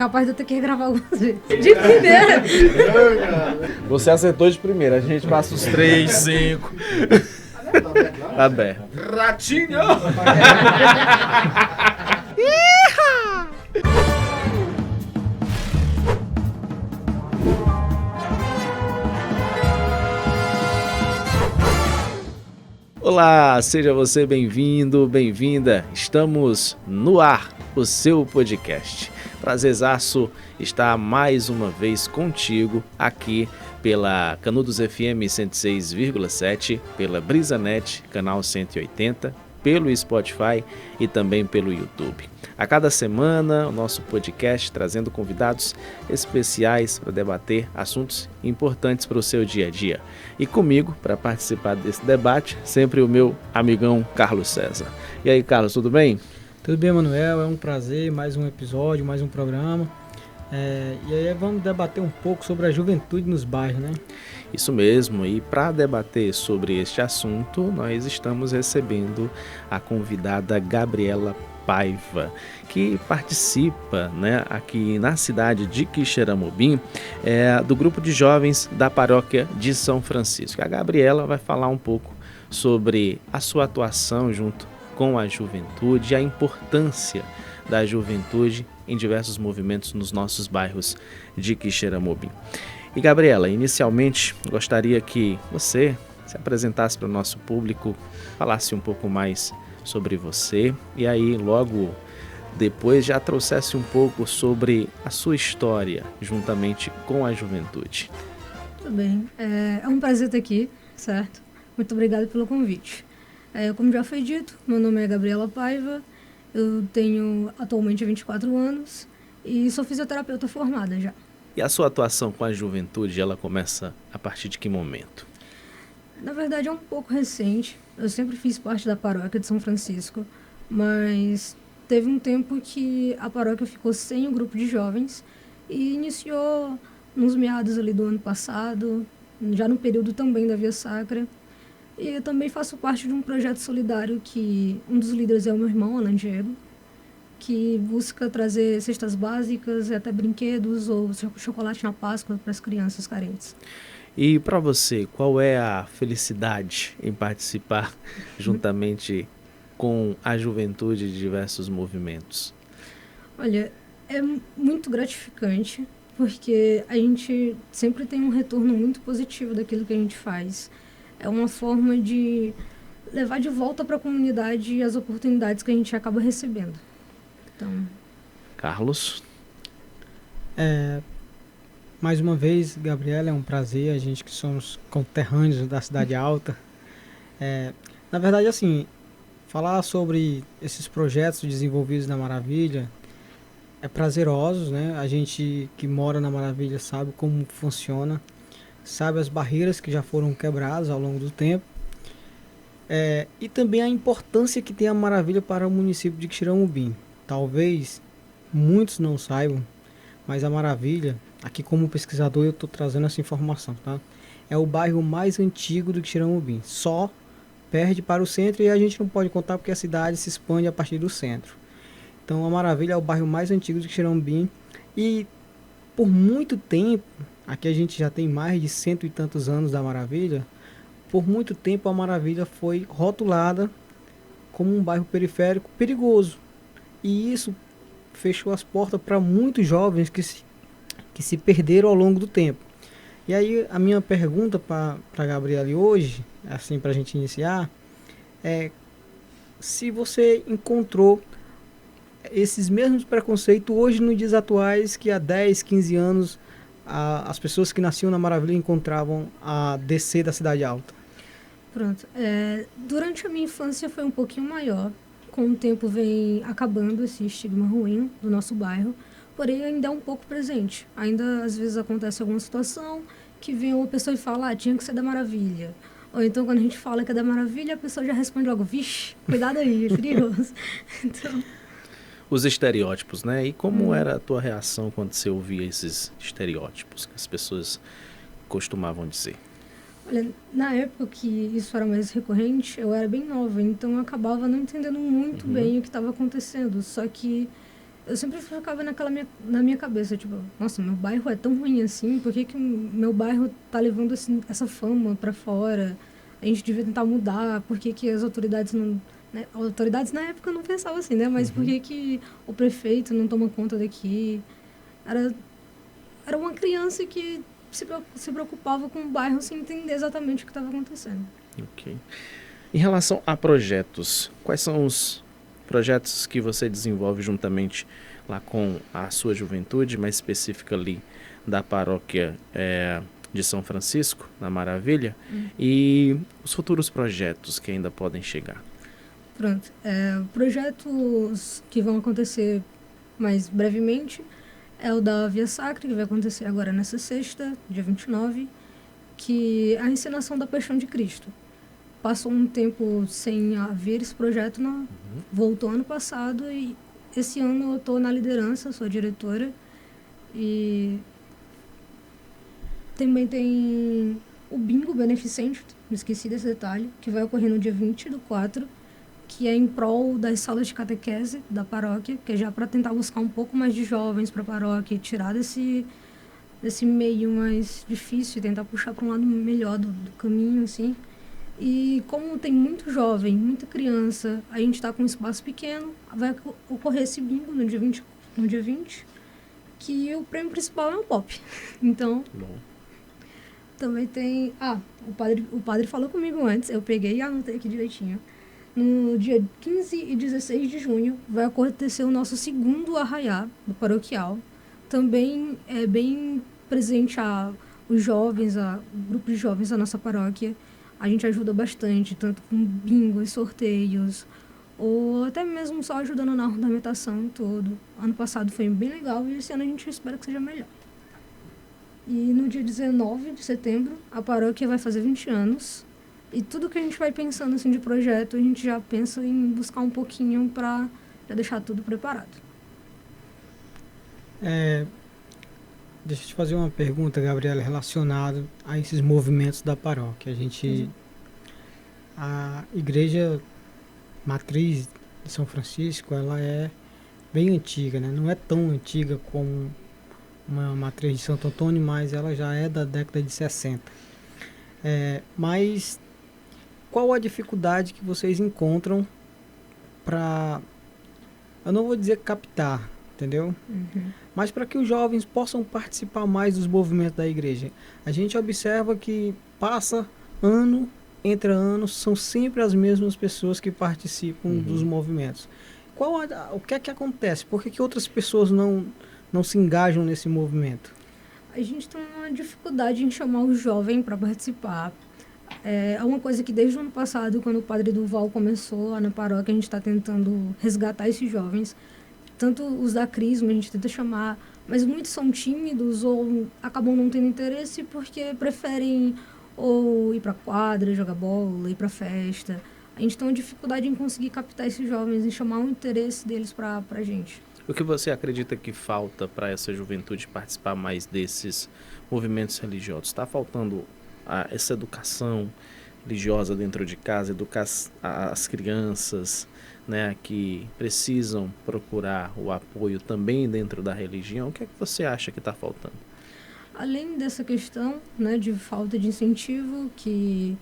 Capaz de eu ter que gravar algumas vezes. De primeira. Você acertou de primeira, a gente passa os 3, 5. Tá aberto. Ratinho! Olá, seja você bem-vindo, bem-vinda. Estamos no ar, o seu podcast. Prazerzaço estar mais uma vez contigo aqui pela Canudos FM 106,7, pela BrisaNet, canal 180, pelo Spotify e também pelo YouTube. A cada semana, o nosso podcast trazendo convidados especiais para debater assuntos importantes para o seu dia a dia. E comigo, para participar desse debate, sempre o meu amigão Carlos César. E aí, Carlos, tudo bem? Tudo bem, Manuel? É um prazer, mais um episódio, mais um programa. E aí vamos debater um pouco sobre a juventude nos bairros, né? Isso mesmo, e para debater sobre este assunto, nós estamos recebendo a convidada Gabriela Paiva, que participa, aqui na cidade de Quixeramobim, do grupo de jovens da paróquia de São Francisco. A Gabriela vai falar um pouco sobre a sua atuação junto com a juventude e a importância da juventude em diversos movimentos nos nossos bairros de Quixeramobim. E Gabriela, inicialmente gostaria que você se apresentasse para o nosso público, falasse um pouco mais sobre você e aí logo depois já trouxesse um pouco sobre a sua história juntamente com a juventude. Tudo bem, é um prazer estar aqui, certo? Muito obrigada pelo convite. Como já foi dito, meu nome é Gabriela Paiva, eu tenho atualmente 24 anos e sou fisioterapeuta formada já. E a sua atuação com a juventude, ela começa a partir de que momento? Na verdade é um pouco recente, eu sempre fiz parte da paróquia de São Francisco, mas teve um tempo que a paróquia ficou sem o grupo de jovens e iniciou nos meados ali do ano passado, já no período também da Via Sacra. E eu também faço parte de um projeto solidário que um dos líderes é o meu irmão, Alan Diego, que busca trazer cestas básicas, até brinquedos ou chocolate na Páscoa para as crianças carentes. E para você, qual é a felicidade em participar juntamente com a juventude de diversos movimentos? Olha, é muito gratificante, porque a gente sempre tem um retorno muito positivo daquilo que a gente faz. É uma forma de levar de volta para a comunidade as oportunidades que a gente acaba recebendo. Então... Carlos? Mais uma vez, Gabriela, é um prazer, a gente que somos conterrâneos da Cidade Alta. Na verdade, assim, falar sobre esses projetos desenvolvidos na Maravilha é prazeroso, né? A gente que mora na Maravilha sabe como funciona, sabe as barreiras que já foram quebradas ao longo do tempo, e também a importância que tem a Maravilha para o município de Quixeramobim. Talvez muitos não saibam, mas a Maravilha, aqui como pesquisador eu estou trazendo essa informação, tá? É o bairro mais antigo do Quixeramobim, só perde para o centro e a gente não pode contar porque a cidade se expande a partir do centro. Então a Maravilha é o bairro mais antigo do Quixeramobim e por muito tempo, aqui a gente já tem mais de 100 e tantos anos da Maravilha, por muito tempo a Maravilha foi rotulada como um bairro periférico perigoso. E isso fechou as portas para muitos jovens que se perderam ao longo do tempo. E aí a minha pergunta para a Gabriela hoje, assim para a gente iniciar, é se você encontrou esses mesmos preconceitos hoje nos dias atuais que há 10, 15 anos as pessoas que nasciam na Maravilha encontravam a descer da Cidade Alta. Pronto. Durante a minha infância foi um pouquinho maior. Com o tempo vem acabando esse estigma ruim do nosso bairro, porém ainda é um pouco presente. Ainda às vezes acontece alguma situação que vem uma pessoa e fala, tinha que ser da Maravilha. Ou então quando a gente fala que é da Maravilha, a pessoa já responde logo, vixe, cuidado aí, é perigoso. Então... Os estereótipos, né? E como era a tua reação quando você ouvia esses estereótipos que as pessoas costumavam dizer? Olha, na época que isso era mais recorrente, eu era bem nova, então eu acabava não entendendo muito bem o que estava acontecendo. Só que eu sempre ficava na minha cabeça, tipo, nossa, meu bairro é tão ruim assim, por que que meu bairro tá levando essa fama pra fora? A gente devia tentar mudar, por que que as autoridades não... Né? As autoridades na época não pensavam assim, né? Mas por que que o prefeito não toma conta daqui? Era, era uma criança que se preocupava com o bairro sem entender exatamente o que estava acontecendo. Ok. Em relação a projetos, quais são os projetos que você desenvolve juntamente lá com a sua juventude, mais específica ali da paróquia de São Francisco, na Maravilha, e os futuros projetos que ainda podem chegar? Pronto. Projetos que vão acontecer mais brevemente é o da Via Sacra, que vai acontecer agora nessa sexta, dia 29, que é a encenação da Paixão de Cristo. Passou um tempo sem haver esse projeto, voltou ano passado e esse ano eu estou na liderança, sou a diretora. E também tem o bingo beneficente, me esqueci desse detalhe, que vai ocorrer no dia 20/4, que é em prol das salas de catequese da paróquia, que é já para tentar buscar um pouco mais de jovens para a paróquia e tirar desse meio mais difícil e tentar puxar para um lado melhor do caminho, assim. E como tem muito jovem, muita criança, a gente está com um espaço pequeno, vai ocorrer esse bingo no dia 20, que o prêmio principal é um pop. Então, Bom. também tem... o padre falou comigo antes, eu peguei e anotei aqui direitinho. No dia 15 e 16 de junho vai acontecer o nosso segundo arraiá do paroquial. Também é bem presente os jovens, o grupo de jovens da nossa paróquia. A gente ajuda bastante, tanto com bingos, sorteios, ou até mesmo só ajudando na ornamentação e tudo. Ano passado foi bem legal e esse ano a gente espera que seja melhor. E no dia 19 de setembro, a paróquia vai fazer 20 anos. E tudo que a gente vai pensando assim de projeto, a gente já pensa em buscar um pouquinho para já deixar tudo preparado. Deixa eu te fazer uma pergunta, Gabriela, relacionada a esses movimentos da paróquia. A igreja matriz de São Francisco, ela é bem antiga, né? Não é tão antiga como uma matriz de Santo Antônio, mas ela já é da década de 60. Mas qual a dificuldade que vocês encontram para, eu não vou dizer captar, entendeu? Mas para que os jovens possam participar mais dos movimentos da igreja. A gente observa que entra ano, são sempre as mesmas pessoas que participam dos movimentos. O que é que acontece? Por que outras pessoas não se engajam nesse movimento? A gente tem uma dificuldade em chamar o jovem para participar. É uma coisa que desde o ano passado, quando o Padre Duval começou lá na paróquia, a gente está tentando resgatar esses jovens. Tanto os da Crisma, a gente tenta chamar, mas muitos são tímidos ou acabam não tendo interesse porque preferem ou ir para quadra, jogar bola, ir para festa. A gente tem uma dificuldade em conseguir captar esses jovens e chamar o interesse deles para a gente. O que você acredita que falta para essa juventude participar mais desses movimentos religiosos? Está faltando essa educação religiosa dentro de casa, educar as crianças, né, que precisam procurar o apoio também dentro da religião? O que é que você acha que está faltando? Além dessa questão, né, de falta de incentivo, que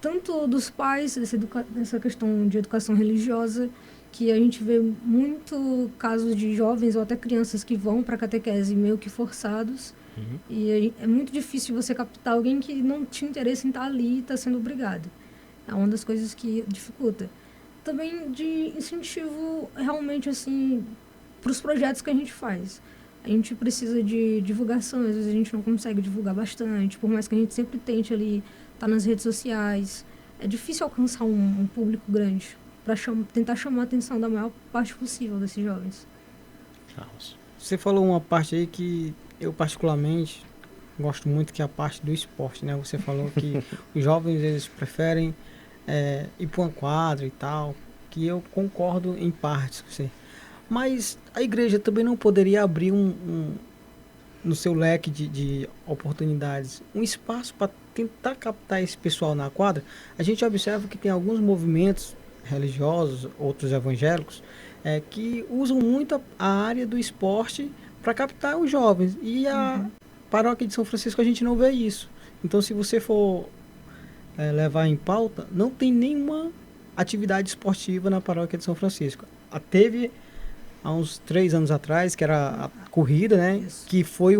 tanto dos pais, dessa questão de educação religiosa, que a gente vê muito casos de jovens ou até crianças que vão para a catequese meio que forçados. E é muito difícil você captar alguém que não tinha interesse em estar ali e está sendo obrigado. É uma das coisas que dificulta. Também de incentivo realmente assim para os projetos que a gente faz. A gente precisa de divulgação, às vezes a gente não consegue divulgar bastante, por mais que a gente sempre tente ali estar nas redes sociais. É difícil alcançar um público grande para tentar chamar a atenção da maior parte possível desses jovens. Você falou uma parte aí que eu particularmente gosto muito, que é a parte do esporte, né? Você falou que os jovens eles preferem ir para uma quadra e tal, que eu concordo em partes com você. Mas a igreja também não poderia abrir no seu leque de oportunidades, um espaço para tentar captar esse pessoal na quadra. A gente observa que tem alguns movimentos religiosos, outros evangélicos, que usam muito a área do esporte para captar os jovens. E a paróquia de São Francisco a gente não vê isso. Então, se você for levar em pauta, não tem nenhuma atividade esportiva na paróquia de São Francisco. Teve há uns 3 anos atrás, que era a corrida, né? Isso. Que foi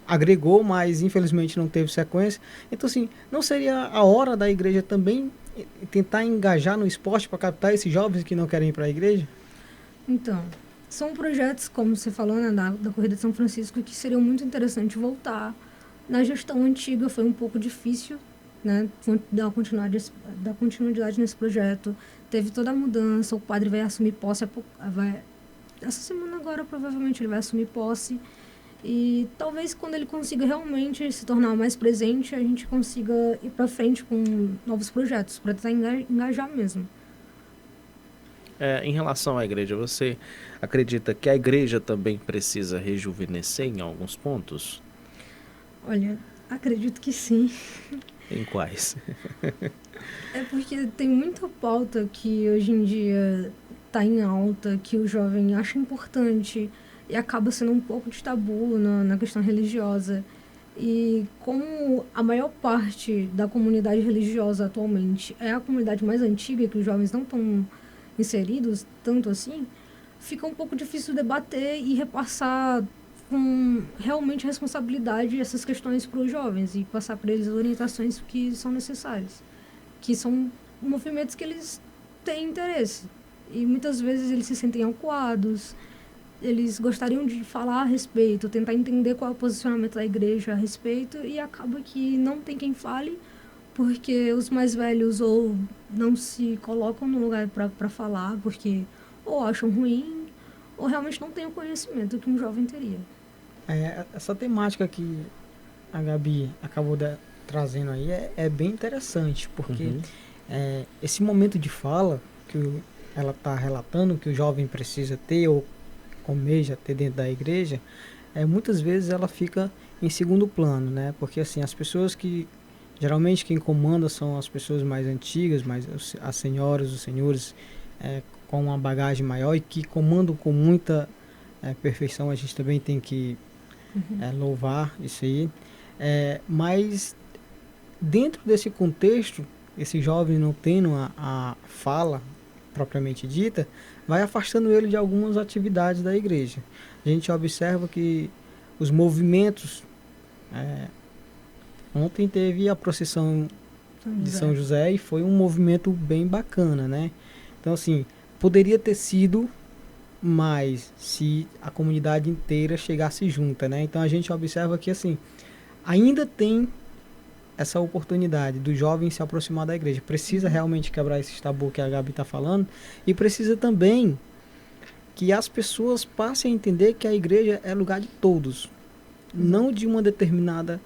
agregou, mas infelizmente não teve sequência. Então, assim, não seria a hora da igreja também tentar engajar no esporte para captar esses jovens que não querem ir para a igreja? Então, são projetos, como você falou, né, da Corrida de São Francisco, que seriam muito interessante voltar. Na gestão antiga foi um pouco difícil, né, dar continuidade nesse projeto. Teve toda a mudança, o padre vai assumir posse, essa semana agora provavelmente ele vai assumir posse. E talvez quando ele consiga realmente se tornar mais presente, a gente consiga ir para frente com novos projetos, para tentar engajar mesmo. Em relação à igreja, você acredita que a igreja também precisa rejuvenescer em alguns pontos? Olha, acredito que sim. Em quais? É porque tem muita pauta que hoje em dia está em alta, que o jovem acha importante e acaba sendo um pouco de tabu na questão religiosa. E como a maior parte da comunidade religiosa atualmente é a comunidade mais antiga, que os jovens não estão inseridos tanto assim, fica um pouco difícil debater e repassar com realmente responsabilidade essas questões para os jovens e passar para eles as orientações que são necessárias, que são movimentos que eles têm interesse. E muitas vezes eles se sentem acuados, eles gostariam de falar a respeito, tentar entender qual é o posicionamento da igreja a respeito, e acaba que não tem quem fale, porque os mais velhos ou não se colocam no lugar para falar, porque ou acham ruim, ou realmente não têm o conhecimento que um jovem teria. Essa temática que a Gabi acabou trazendo aí é bem interessante, porque esse momento de fala que ela está relatando, que o jovem precisa ter ou almeja ter dentro da igreja, muitas vezes ela fica em segundo plano, né? Porque assim, as pessoas que geralmente quem comanda são as pessoas mais antigas, as senhoras, os senhores com uma bagagem maior e que comandam com muita perfeição. A gente também tem que louvar isso aí. Mas dentro desse contexto, esse jovem não tendo a fala propriamente dita, vai afastando ele de algumas atividades da igreja. A gente observa que os movimentos... ontem teve a procissão de São José e foi um movimento bem bacana, né? Então, assim, poderia ter sido mais se a comunidade inteira chegasse junta, né? Então, a gente observa que, assim, ainda tem essa oportunidade do jovem se aproximar da igreja. Precisa realmente quebrar esse tabu que a Gabi está falando e precisa também que as pessoas passem a entender que a igreja é lugar de todos, não de uma determinada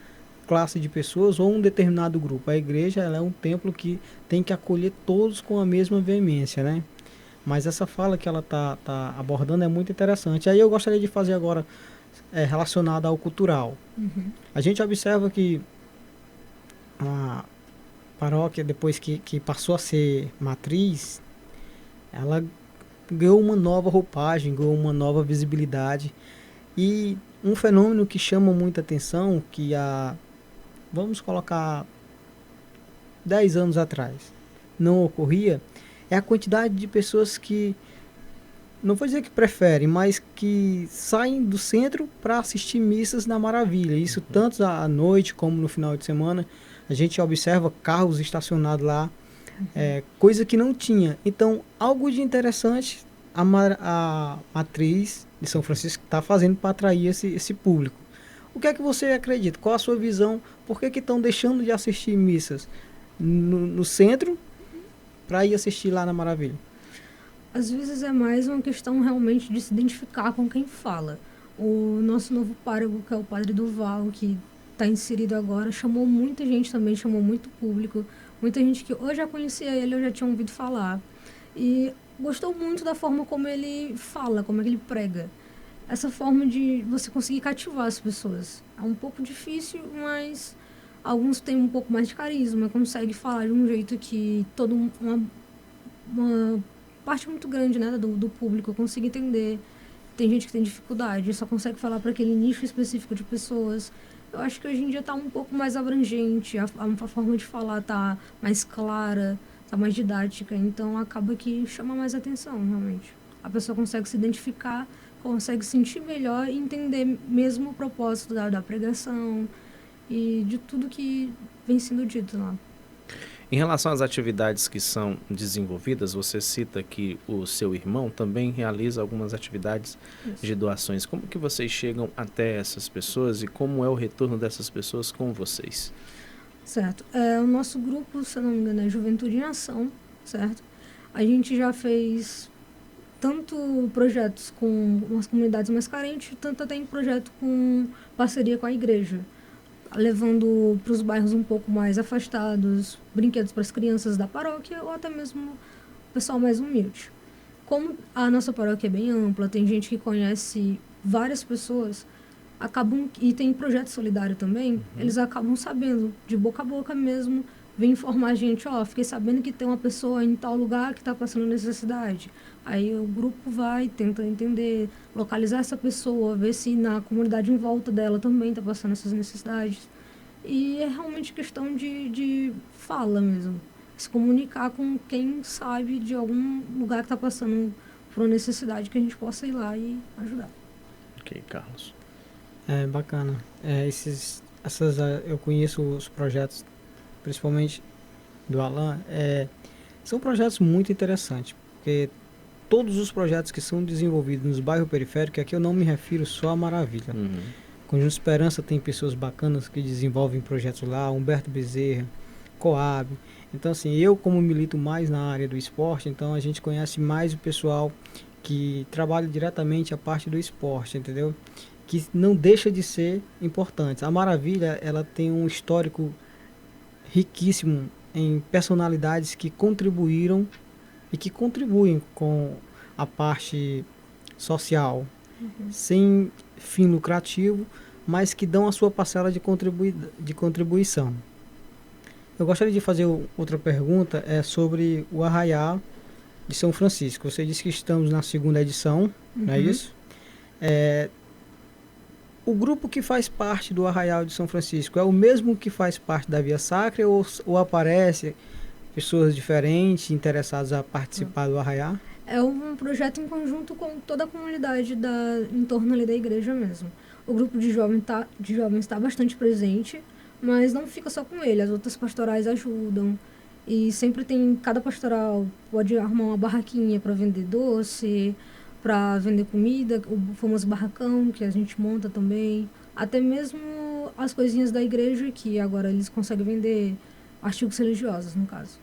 classe de pessoas ou um determinado grupo. A igreja ela é um templo que tem que acolher todos com a mesma veemência, né? Mas essa fala que ela tá abordando é muito interessante. Aí eu gostaria de fazer agora relacionada ao cultural. A gente observa que a paróquia, depois que passou a ser matriz, ela ganhou uma nova roupagem, ganhou uma nova visibilidade. E um fenômeno que chama muita atenção, que vamos colocar 10 anos atrás, não ocorria, é a quantidade de pessoas que, não vou dizer que preferem, mas que saem do centro para assistir missas na Maravilha. Isso tanto à noite como no final de semana. A gente observa carros estacionados lá, coisa que não tinha. Então, algo de interessante a matriz de São Francisco está fazendo para atrair esse público. O que é que você acredita? Qual a sua visão? Por que estão deixando de assistir missas no centro para ir assistir lá na Maravilha? Às vezes é mais uma questão realmente de se identificar com quem fala. O nosso novo pároco, que é o Padre Duval, que está inserido agora, chamou muita gente também, chamou muito público, muita gente que ou já conhecia ele ou já tinha ouvido falar. E gostou muito da forma como ele fala, como é que ele prega. Essa forma de você conseguir cativar as pessoas. É um pouco difícil, mas alguns têm um pouco mais de carisma, conseguem falar de um jeito que uma parte muito grande, né, do público conseguir entender. Tem gente que tem dificuldade, só consegue falar para aquele nicho específico de pessoas. Eu acho que hoje em dia está um pouco mais abrangente, a forma de falar está mais clara, está mais didática, então acaba que chama mais atenção, realmente. A pessoa consegue se identificar, consegue sentir melhor e entender mesmo o propósito da pregação e de tudo que vem sendo dito lá. Em relação às atividades que são desenvolvidas, você cita que o seu irmão também realiza algumas atividades de doações. Como que vocês chegam até essas pessoas e como é o retorno dessas pessoas com vocês? Certo. O nosso grupo, se eu não me engano, é Juventude em Ação, certo? A gente já fez tanto projetos com umas comunidades mais carentes, tanto tem projeto com parceria com a igreja, levando para os bairros um pouco mais afastados, brinquedos para as crianças da paróquia ou até mesmo o pessoal mais humilde. Como a nossa paróquia é bem ampla, tem gente que conhece várias pessoas, e tem projeto solidário também, eles acabam sabendo, de boca a boca mesmo, vem informar a gente, fiquei sabendo que tem uma pessoa em tal lugar que está passando necessidade. Aí o grupo vai, tenta entender, localizar essa pessoa, ver se na comunidade em volta dela também está passando essas necessidades. E é realmente questão de fala mesmo. Se comunicar com quem sabe de algum lugar que está passando por uma necessidade que a gente possa ir lá e ajudar. Ok, Carlos. É bacana. Eu conheço os projetos, principalmente do Alan, são projetos muito interessantes, porque todos os projetos que são desenvolvidos nos bairros periféricos, aqui eu não me refiro só a Maravilha. Conjunto Esperança tem pessoas bacanas que desenvolvem projetos lá, Humberto Bezerra, Coab. Então, assim, eu como milito mais na área do esporte, então a gente conhece mais o pessoal que trabalha diretamente a parte do esporte, entendeu? Que não deixa de ser importante. A Maravilha, ela tem um histórico riquíssimo em personalidades que contribuíram e que contribuem com a parte social, sem fim lucrativo, mas que dão a sua parcela de contribuição. Eu gostaria de fazer outra pergunta, sobre o Arraial de São Francisco. Você disse que estamos na segunda edição, não é isso? O grupo que faz parte do Arraial de São Francisco é o mesmo que faz parte da Via Sacra ou aparece pessoas diferentes interessadas a participar do Arraial? É um projeto em conjunto com toda a comunidade em torno ali da igreja mesmo. O grupo de jovens está bastante presente, mas não fica só com ele. As outras pastorais ajudam. E sempre cada pastoral pode arrumar uma barraquinha para vender doce, para vender comida, o famoso barracão que a gente monta também. Até mesmo as coisinhas da igreja que agora eles conseguem vender, artigos religiosos no caso.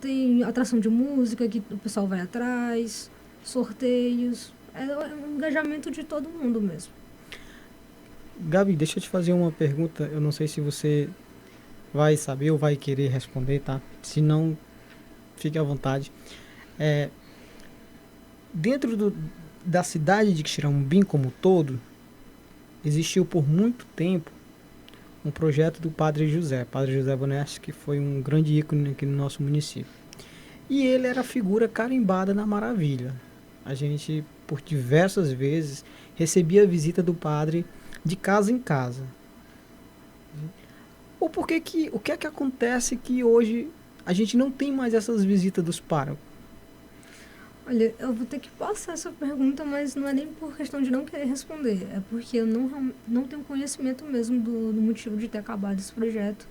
Tem atração de música que o pessoal vai atrás, sorteios, é um engajamento de todo mundo mesmo. Gabi, deixa eu te fazer uma pergunta, eu não sei se você vai saber ou vai querer responder, tá? Se não, fique à vontade. Dentro da cidade de Quixeramobim como um todo, existiu por muito tempo um projeto do Padre José Bonesti, que foi um grande ícone aqui no nosso município. E ele era a figura carimbada na Maravilha. A gente, por diversas vezes, recebia a visita do padre de casa em casa. O que é que acontece que hoje a gente não tem mais essas visitas dos párocos? Olha, eu vou ter que passar essa pergunta, mas não é nem por questão de não querer responder. É porque eu não tenho conhecimento mesmo do motivo de ter acabado esse projeto.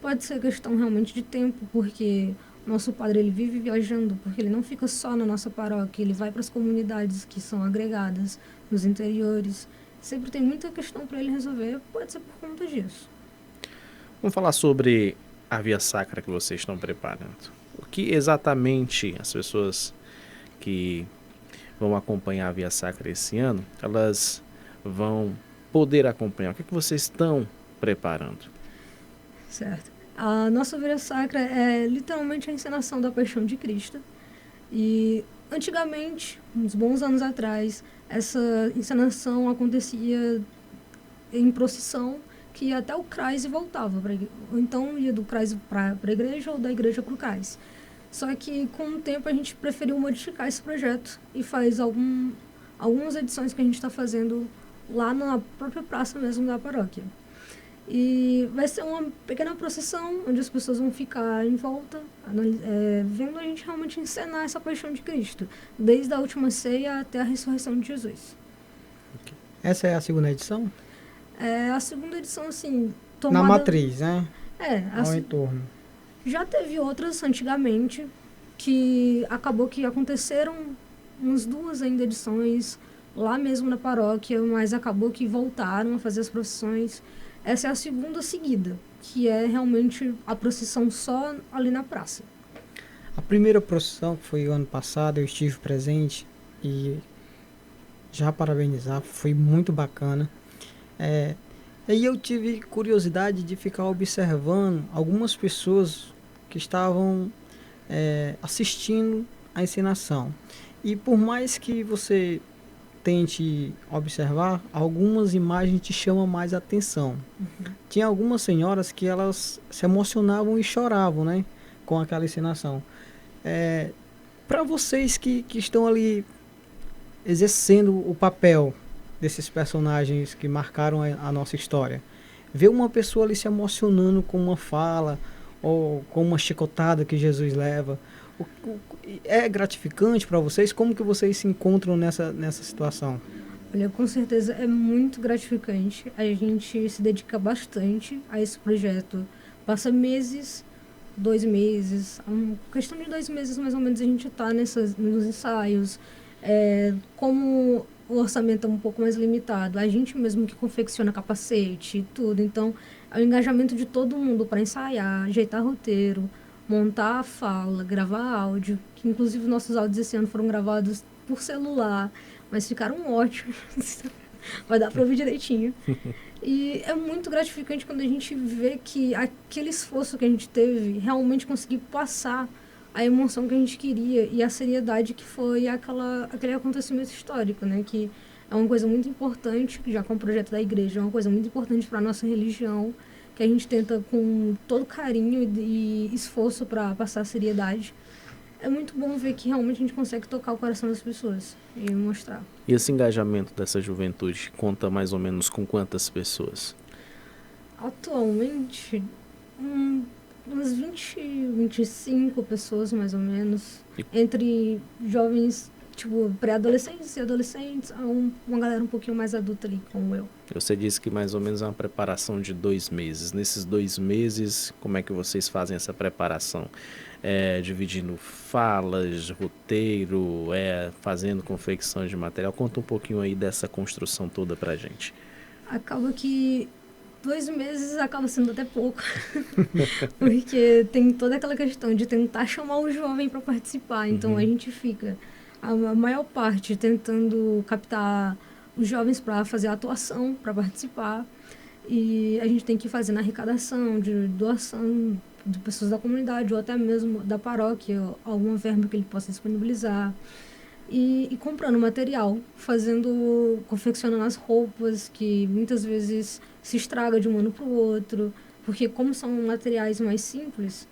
Pode ser questão realmente de tempo, porque nosso padre ele vive viajando, porque ele não fica só na nossa paróquia, ele vai para as comunidades que são agregadas, nos interiores. Sempre tem muita questão para ele resolver, pode ser por conta disso. Vamos falar sobre a Via Sacra que vocês estão preparando. O que exatamente as pessoas que vão acompanhar a Via Sacra esse ano, elas vão poder acompanhar? O que vocês estão preparando? Certo. A nossa Via Sacra é literalmente a encenação da Paixão de Cristo. E antigamente, uns bons anos atrás, essa encenação acontecia em procissão, que ia até o CRAS e voltava. Ou então ia do CRAS para a igreja ou da igreja para o CRAS. Só que com o tempo a gente preferiu modificar esse projeto e faz algumas edições que a gente está fazendo lá na própria praça mesmo da paróquia. E vai ser uma pequena procissão onde as pessoas vão ficar em volta, vendo a gente realmente encenar essa paixão de Cristo, desde a última ceia até a ressurreição de Jesus. Essa é a segunda edição? A segunda edição, assim, Na matriz, né? Ao assim, entorno. já teve outras antigamente, que acabou que aconteceram umas 2 ainda edições lá mesmo na paróquia, mas acabou que voltaram a fazer as procissões. Essa é a segunda seguida, que é realmente a procissão só ali na praça. A primeira procissão, que foi o ano passado, eu estive presente e já parabenizar, foi muito bacana. Aí eu tive curiosidade de ficar observando algumas pessoas que estavam assistindo a encenação. E por mais que você tente observar, algumas imagens te chamam mais atenção. Tinha algumas senhoras que elas se emocionavam e choravam, né, com aquela encenação. Para vocês que estão ali exercendo o papel desses personagens que marcaram a nossa história, ver uma pessoa ali se emocionando com uma fala ou com uma chicotada que Jesus leva, é gratificante para vocês? Como que vocês se encontram nessa situação? Olha, com certeza é muito gratificante. A gente se dedica bastante a esse projeto. Passa meses, 2 meses, questão de 2 meses mais ou menos a gente está nos ensaios. Como o orçamento é um pouco mais limitado, a gente mesmo que confecciona capacete e tudo, então é o engajamento de todo mundo para ensaiar, ajeitar roteiro, montar a fala, gravar áudio, que inclusive nossos áudios esse ano foram gravados por celular, mas ficaram ótimos, vai dar para ouvir direitinho. E é muito gratificante quando a gente vê que aquele esforço que a gente teve realmente conseguiu passar a emoção que a gente queria e a seriedade que foi aquele acontecimento histórico, né? Que é uma coisa muito importante, já com o projeto da igreja, é uma coisa muito importante para a nossa religião, que a gente tenta com todo carinho e esforço para passar a seriedade. É muito bom ver que realmente a gente consegue tocar o coração das pessoas e mostrar. E esse engajamento dessa juventude conta mais ou menos com quantas pessoas? Atualmente, umas 20, 25 pessoas mais ou menos, entre jovens, tipo, pré-adolescentes e adolescentes, a uma galera um pouquinho mais adulta ali, como eu. Você disse que mais ou menos é uma preparação de 2 meses. Nesses 2 meses, como é que vocês fazem essa preparação? Dividindo falas, roteiro, fazendo confecção de material? Conta um pouquinho aí dessa construção toda pra gente. Acaba que 2 meses acaba sendo até pouco, porque tem toda aquela questão de tentar chamar o jovem para participar, então a gente fica a maior parte tentando captar os jovens para fazer a atuação, para participar, e a gente tem que fazer na arrecadação, de doação de pessoas da comunidade ou até mesmo da paróquia, alguma verba que ele possa disponibilizar. E comprando material, confeccionando as roupas, que muitas vezes se estraga de um ano para o outro, porque como são materiais mais simples,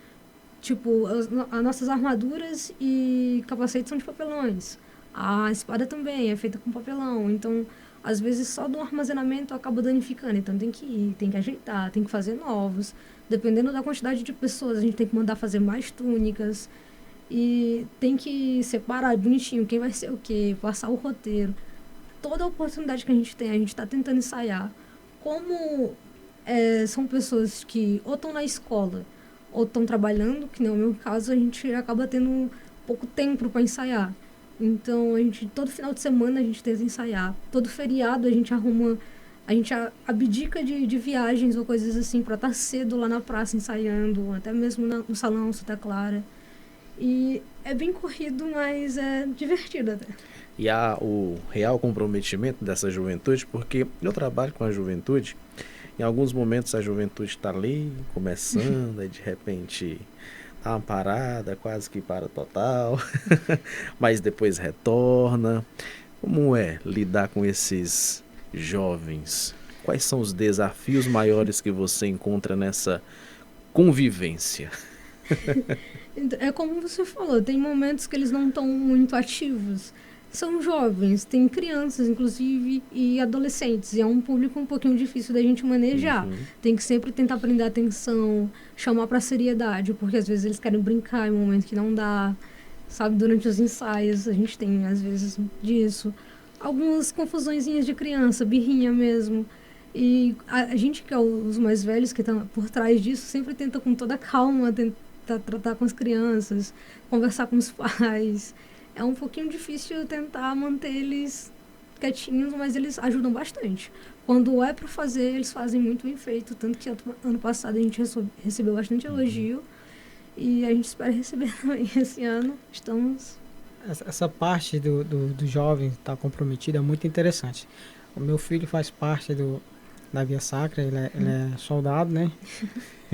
tipo, as nossas armaduras e capacetes são de papelões. A espada também é feita com papelão, então, às vezes, só do armazenamento acaba danificando. Então, tem que ir, tem que ajeitar, tem que fazer novos. Dependendo da quantidade de pessoas, a gente tem que mandar fazer mais túnicas. E tem que separar bonitinho quem vai ser o quê, passar o roteiro. Toda a oportunidade que a gente está tentando ensaiar. Como são pessoas que ou estão na escola ou estão trabalhando, que nem é o meu caso, a gente acaba tendo pouco tempo para ensaiar. Então, todo final de semana a gente tenta ensaiar. Todo feriado a gente abdica de viagens ou coisas assim para estar cedo lá na praça ensaiando, até mesmo no Salão Santa Clara. E é bem corrido, mas é divertido até. E há o real comprometimento dessa juventude, porque eu trabalho com a juventude, em alguns momentos a juventude está ali, começando, aí de repente dá uma parada, quase que para total, mas depois retorna. Como é lidar com esses jovens? Quais são os desafios maiores que você encontra nessa convivência? Então, é como você falou, tem momentos que eles não estão muito ativos. São jovens, tem crianças, inclusive, e adolescentes. E é um público um pouquinho difícil da gente manejar. Uhum. Tem que sempre tentar prender atenção, chamar para seriedade, porque às vezes eles querem brincar em um momento que não dá. Sabe, durante os ensaios, a gente tem, às vezes, disso. Algumas confusõezinhas de criança, birrinha mesmo. E a gente que é os mais velhos, que estão por trás disso, sempre tenta com toda calma, tentar tratar com as crianças, conversar com os pais. É um pouquinho difícil tentar manter eles quietinhos, mas eles ajudam bastante. Quando é para fazer, eles fazem muito bem feito. Tanto que ano passado a gente recebeu bastante elogio. E a gente espera receber também esse ano. Estamos... Essa parte do jovem estar comprometido é muito interessante. O meu filho faz parte da Via Sacra, ele é soldado, né?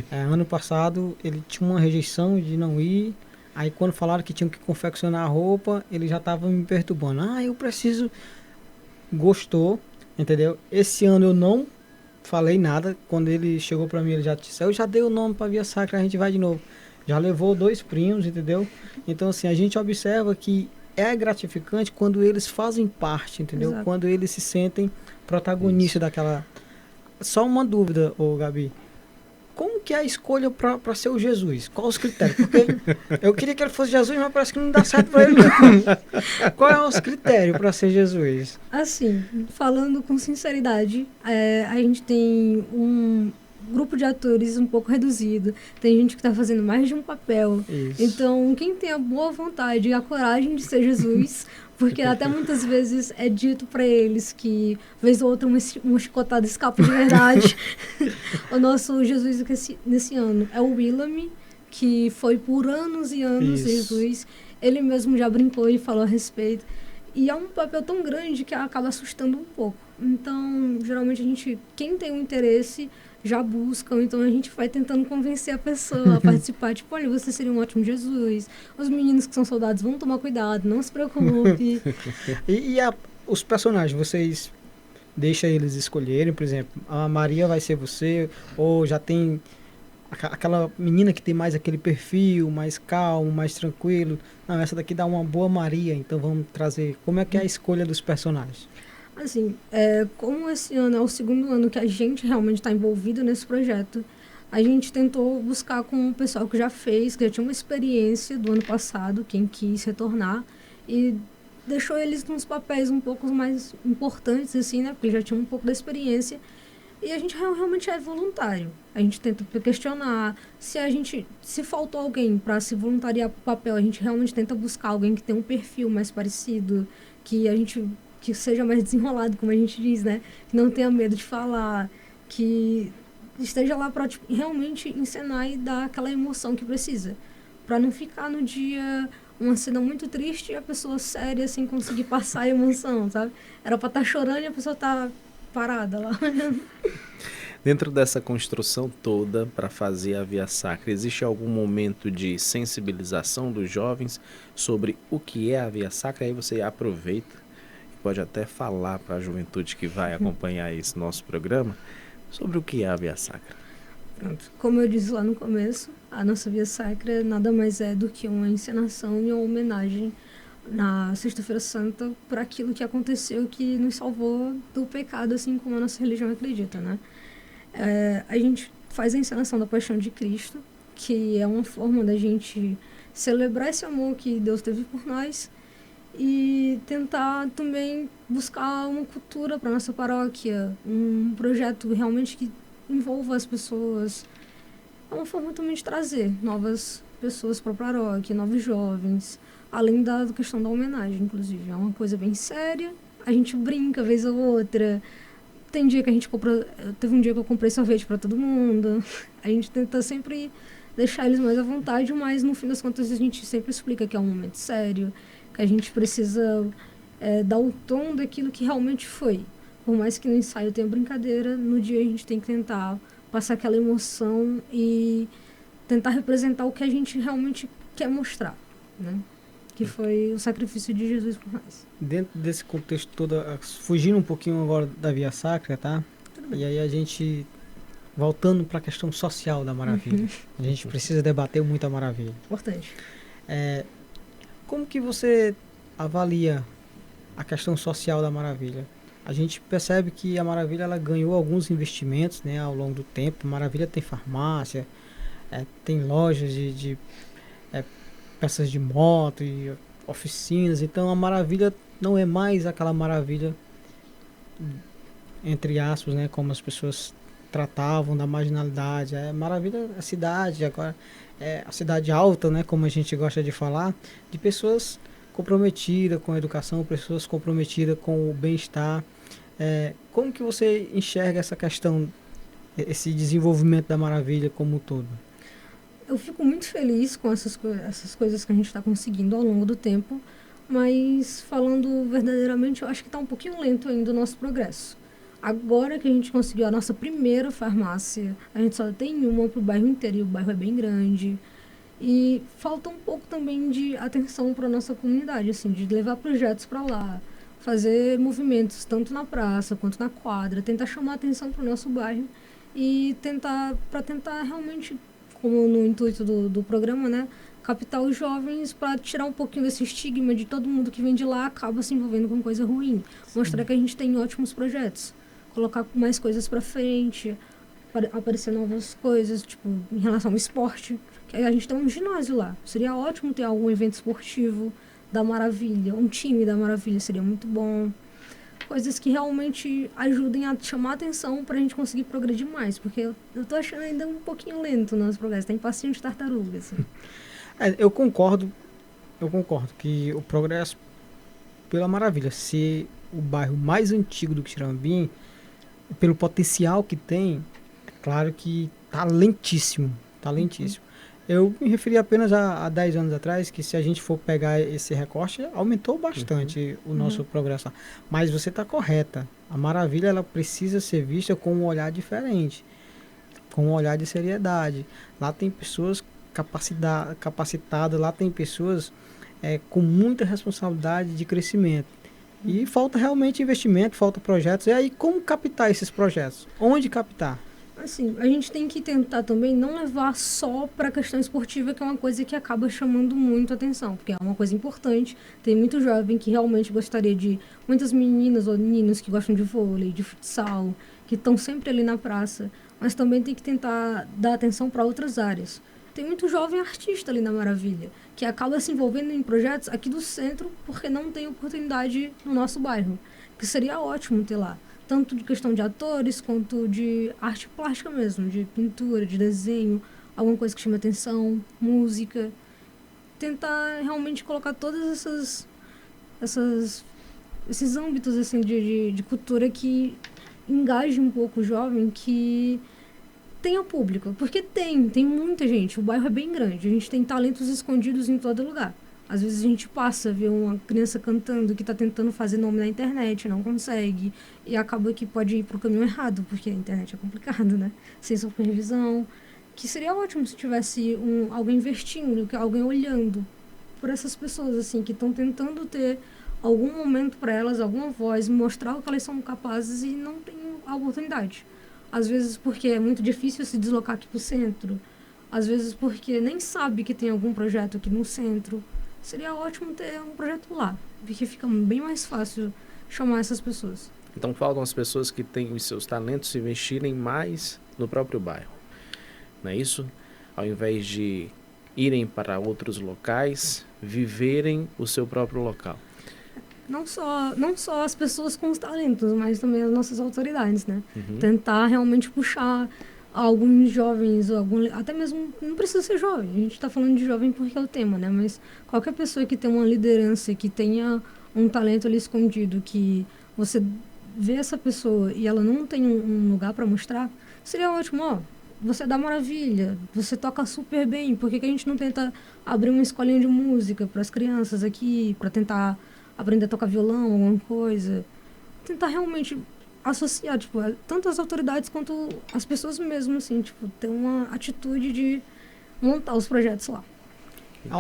Ano passado ele tinha uma rejeição de não ir. Aí quando falaram que tinham que confeccionar a roupa, ele já estava me perturbando. Eu preciso... Gostou, entendeu? Esse ano eu não falei nada. Quando ele chegou para mim, ele já disse, eu já dei o nome para Via Sacra, a gente vai de novo. Já levou 2 primos, entendeu? Então, assim, a gente observa que é gratificante quando eles fazem parte, entendeu? Exato. Quando eles se sentem protagonistas daquela... Só uma dúvida, Gabi. Como que é a escolha para ser o Jesus? Quais os critérios? Porque eu queria que ele fosse Jesus, mas parece que não dá certo para ele. Qual é os critérios para ser Jesus? Assim, falando com sinceridade, a gente tem um grupo de atores um pouco reduzido. Tem gente que está fazendo mais de um papel. Isso. Então, quem tem a boa vontade e a coragem de ser Jesus, porque até muitas vezes é dito para eles que, vez ou outra, uma chicotada escapa de verdade. O nosso Jesus nesse ano é o Willam, que foi por anos e anos Jesus. Ele mesmo já brincou e falou a respeito. E é um papel tão grande que acaba assustando um pouco. Então, geralmente, quem tem um interesse já buscam, então a gente vai tentando convencer a pessoa a participar, tipo, olha, você seria um ótimo Jesus, os meninos que são soldados vão tomar cuidado, não se preocupe. Os personagens, vocês deixam eles escolherem, por exemplo, a Maria vai ser você, ou já tem aquela menina que tem mais aquele perfil, mais calmo, mais tranquilo, não, essa daqui dá uma boa Maria, então vamos trazer, como é que é a escolha dos personagens? Assim, como esse ano é o segundo ano que a gente realmente está envolvido nesse projeto, a gente tentou buscar com o pessoal que já fez, que já tinha uma experiência do ano passado, quem quis retornar, e deixou eles nos papéis um pouco mais importantes, assim, né? Porque já tinham um pouco da experiência. E a gente realmente é voluntário. A gente tenta questionar se faltou alguém para se voluntariar para o papel, a gente realmente tenta buscar alguém que tenha um perfil mais parecido, que seja mais desenrolado, como a gente diz, né? Que não tenha medo de falar, que esteja lá para realmente encenar e dar aquela emoção que precisa. Para não ficar no dia uma cena muito triste e a pessoa séria sem conseguir passar a emoção, sabe? Era para estar chorando e a pessoa tá parada lá. Dentro dessa construção toda para fazer a Via Sacra, existe algum momento de sensibilização dos jovens sobre o que é a Via Sacra? Aí você aproveita, pode até falar para a juventude que vai acompanhar esse nosso programa sobre o que é a Via Sacra. Pronto. Como eu disse lá no começo, a nossa Via Sacra nada mais é do que uma encenação e uma homenagem na Sexta-feira Santa para aquilo que aconteceu, que nos salvou do pecado, assim como a nossa religião acredita, né? A gente faz a encenação da Paixão de Cristo, que é uma forma da gente celebrar esse amor que Deus teve por nós e tentar também buscar uma cultura para nossa paróquia, um projeto realmente que envolva as pessoas. É uma forma também de trazer novas pessoas para a paróquia, novos jovens, além da questão da homenagem, inclusive. É uma coisa bem séria, a gente brinca vez ou outra. Tem dia que a gente compra... Teve um dia que eu comprei sorvete para todo mundo. A gente tenta sempre deixar eles mais à vontade, mas no fim das contas a gente sempre explica que é um momento sério, que a gente precisa dar o tom daquilo que realmente foi. Por mais que no ensaio tenha brincadeira, no dia a gente tem que tentar passar aquela emoção e tentar representar o que a gente realmente quer mostrar, né? Que foi o sacrifício de Jesus por nós. Dentro desse contexto todo, fugindo um pouquinho agora da Via Sacra, tá? E aí a gente voltando para a questão social da Maravilha. A gente precisa debater muito a Maravilha. Importante. Como que você avalia a questão social da Maravilha? A gente percebe que a Maravilha ela ganhou alguns investimentos, né, ao longo do tempo. A Maravilha tem farmácia, tem lojas de peças de moto e oficinas. Então a Maravilha não é mais aquela Maravilha, entre aspas, né, como as pessoas tratavam da marginalidade. Maravilha a cidade, agora é a cidade alta, né, como a gente gosta de falar, de pessoas comprometidas com a educação, pessoas comprometidas com o bem-estar. Como que você enxerga essa questão, esse desenvolvimento da Maravilha como um todo? Eu fico muito feliz com essas coisas que a gente está conseguindo ao longo do tempo, mas falando verdadeiramente, eu acho que está um pouquinho lento ainda o nosso progresso. Agora que a gente conseguiu a nossa primeira farmácia, a gente só tem uma para o bairro inteiro e o bairro é bem grande. E falta um pouco também de atenção para a nossa comunidade, assim, de levar projetos para lá, fazer movimentos tanto na praça quanto na quadra, tentar chamar atenção para o nosso bairro e tentar realmente, como no intuito do programa, né, captar os jovens para tirar um pouquinho desse estigma de todo mundo que vem de lá acaba se envolvendo com coisa ruim. Sim. Mostrar que a gente tem ótimos projetos, colocar mais coisas para frente, aparecer novas coisas, tipo, em relação ao esporte. Que a gente tem um ginásio lá. Seria ótimo ter algum evento esportivo da Maravilha, um time da Maravilha seria muito bom. Coisas que realmente ajudem a chamar a atenção para a gente conseguir progredir mais, porque eu tô achando ainda um pouquinho lento o nosso progresso, tem passinho de tartaruga, assim. Eu concordo que o progresso pela Maravilha ser o bairro mais antigo do Quixeramobim, pelo potencial que tem, é claro que tá lentíssimo. Eu me referi apenas a 10 anos atrás, que se a gente for pegar esse recorte, aumentou bastante o nosso progresso. Mas você está correta. A Maravilha ela precisa ser vista com um olhar diferente, com um olhar de seriedade. Lá tem pessoas capacitadas, lá tem pessoas com muita responsabilidade de crescimento. E falta realmente investimento, falta projetos. E aí, como captar esses projetos? Onde captar? Assim, a gente tem que tentar também não levar só para a questão esportiva, que é uma coisa que acaba chamando muito atenção, porque é uma coisa importante. Tem muito jovem que realmente gostaria de... Muitas meninas ou meninos que gostam de vôlei, de futsal, que estão sempre ali na praça, mas também tem que tentar dar atenção para outras áreas. Tem muito jovem artista ali na Maravilha, que acaba se envolvendo em projetos aqui do centro porque não tem oportunidade no nosso bairro, que seria ótimo ter lá. Tanto de questão de atores, quanto de arte plástica mesmo, de pintura, de desenho, alguma coisa que chame atenção, música. Tentar realmente colocar todas esses âmbitos assim, de cultura que engaje um pouco o jovem, que tenha público. Porque tem muita gente, o bairro é bem grande, a gente tem talentos escondidos em todo lugar. Às vezes a gente passa, vê uma criança cantando que está tentando fazer nome na internet, não consegue, e acaba que pode ir para o caminho errado, porque a internet é complicado, né? Sem supervisão. Que seria ótimo se tivesse alguém investindo, alguém olhando por essas pessoas, assim, que estão tentando ter algum momento para elas, alguma voz, mostrar o que elas são capazes e não têm a oportunidade. Às vezes porque é muito difícil se deslocar aqui para o centro, às vezes porque nem sabe que tem algum projeto aqui no centro. Seria ótimo ter um projeto lá, porque fica bem mais fácil chamar essas pessoas. Então faltam as pessoas que têm os seus talentos investirem mais no próprio bairro, não é isso? Ao invés de irem para outros locais, viverem o seu próprio local. Não só as pessoas com os talentos, mas também as nossas autoridades, né? Tentar realmente puxar alguns jovens, até mesmo, não precisa ser jovem, a gente está falando de jovem porque é o tema, né? Mas qualquer pessoa que tenha uma liderança, que tenha um talento ali escondido, que você vê essa pessoa e ela não tem um lugar para mostrar, seria ótimo, ó, você é da Maravilha, você toca super bem, por que a gente não tenta abrir uma escolinha de música para as crianças aqui, para tentar aprender a tocar violão, alguma coisa, tentar realmente associar, tipo, tanto as autoridades quanto as pessoas mesmo, assim, tipo, ter uma atitude de montar os projetos lá.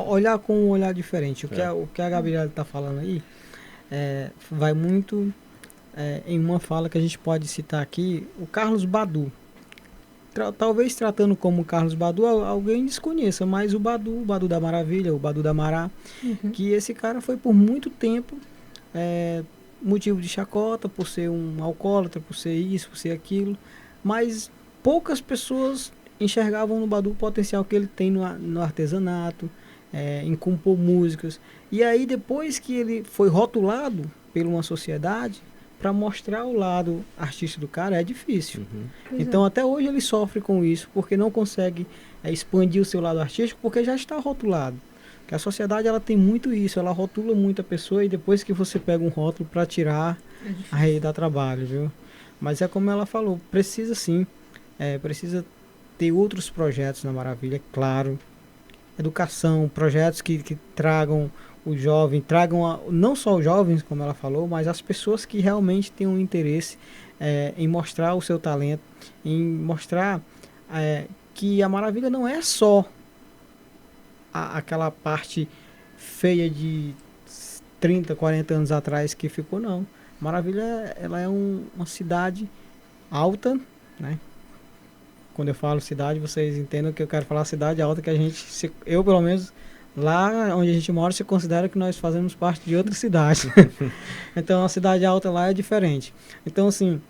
Olhar com um olhar diferente. O que a Gabriela está falando aí vai muito em uma fala que a gente pode citar aqui, o Carlos Badu. talvez tratando como Carlos Badu, alguém desconheça, mas o Badu da Maravilha, o Badu da Mará, que esse cara foi por muito tempo motivo de chacota, por ser um alcoólatra, por ser isso, por ser aquilo, mas poucas pessoas enxergavam no Badu o potencial que ele tem no artesanato, em compor músicas. E aí, depois que ele foi rotulado por uma sociedade, para mostrar o lado artístico do cara é difícil. Então, até hoje ele sofre com isso, porque não consegue expandir o seu lado artístico, porque já está rotulado. Porque a sociedade, ela tem muito isso, ela rotula muito a pessoa, e depois que você pega um rótulo para tirar, aí dá trabalho, viu? Mas é como ela falou, precisa sim, precisa ter outros projetos na Maravilha, é claro. Educação, projetos que tragam o jovem, não só os jovens, como ela falou, mas as pessoas que realmente têm um interesse em mostrar o seu talento, em mostrar que a Maravilha não é só aquela parte feia de 30, 40 anos atrás que ficou, não. Maravilha, ela é uma cidade alta, né? Quando eu falo cidade, vocês entendem que eu quero falar cidade alta, que eu pelo menos, lá onde a gente mora, se considera que nós fazemos parte de outra cidade. Então, a cidade alta lá é diferente. Então, assim,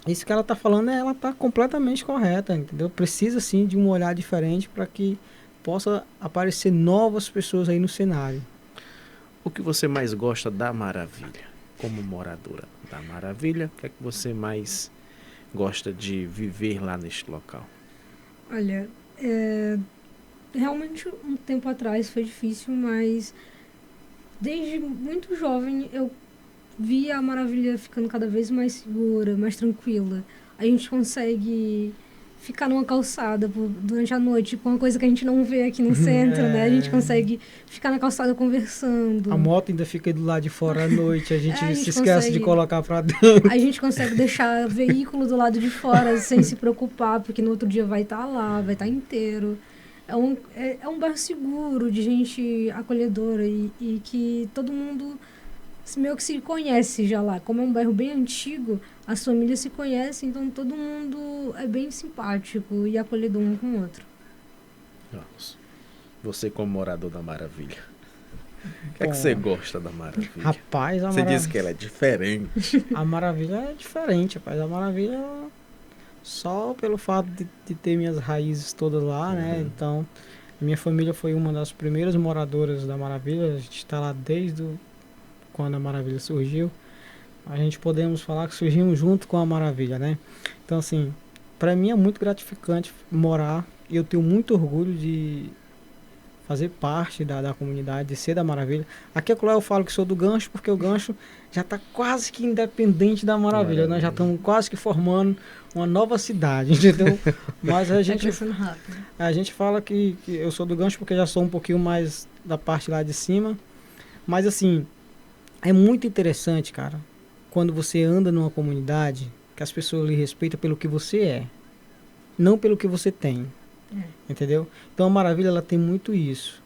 isso que ela está falando, ela está completamente correta, entendeu? Precisa, sim, de um olhar diferente para que possa aparecer novas pessoas aí no cenário. O que você mais gosta da Maravilha? Como moradora da Maravilha, o que é que você mais gosta de viver lá neste local? Olha, realmente um tempo atrás foi difícil, mas desde muito jovem eu vi a Maravilha ficando cada vez mais segura, mais tranquila. A gente consegue ficar numa calçada durante a noite, com uma coisa que a gente não vê aqui no centro, né? A gente consegue ficar na calçada conversando. A moto ainda fica do lado de fora à noite, a gente se esquece de colocar pra dentro. A gente consegue deixar veículo do lado de fora sem se preocupar, porque no outro dia vai estar lá, vai estar inteiro. É um bairro seguro, de gente acolhedora e que todo mundo meio que se conhece já lá. Como é um bairro bem antigo, as famílias se conhecem, então todo mundo é bem simpático e acolhedor um com o outro. Nossa. Você como morador da Maravilha, o que é que você gosta da Maravilha? Rapaz, você disse que ela é diferente. A Maravilha é diferente, rapaz. A Maravilha, só pelo fato de ter minhas raízes todas lá, né? Então, minha família foi uma das primeiras moradoras da Maravilha. A gente está lá desde quando a Maravilha surgiu. A gente podemos falar que surgimos junto com a Maravilha, né? Então, assim, para mim é muito gratificante morar, e eu tenho muito orgulho de fazer parte da comunidade, de ser da Maravilha. Aqui acolá eu falo que sou do Gancho, porque o Gancho já está quase que independente da Maravilha. Nós já estamos quase que formando uma nova cidade, entendeu? Mas a gente fala que eu sou do Gancho porque já sou um pouquinho mais da parte lá de cima. Mas, assim, é muito interessante, cara, quando você anda numa comunidade, que as pessoas lhe respeitam pelo que você é, não pelo que você tem. Entendeu? Então a Maravilha, ela tem muito isso.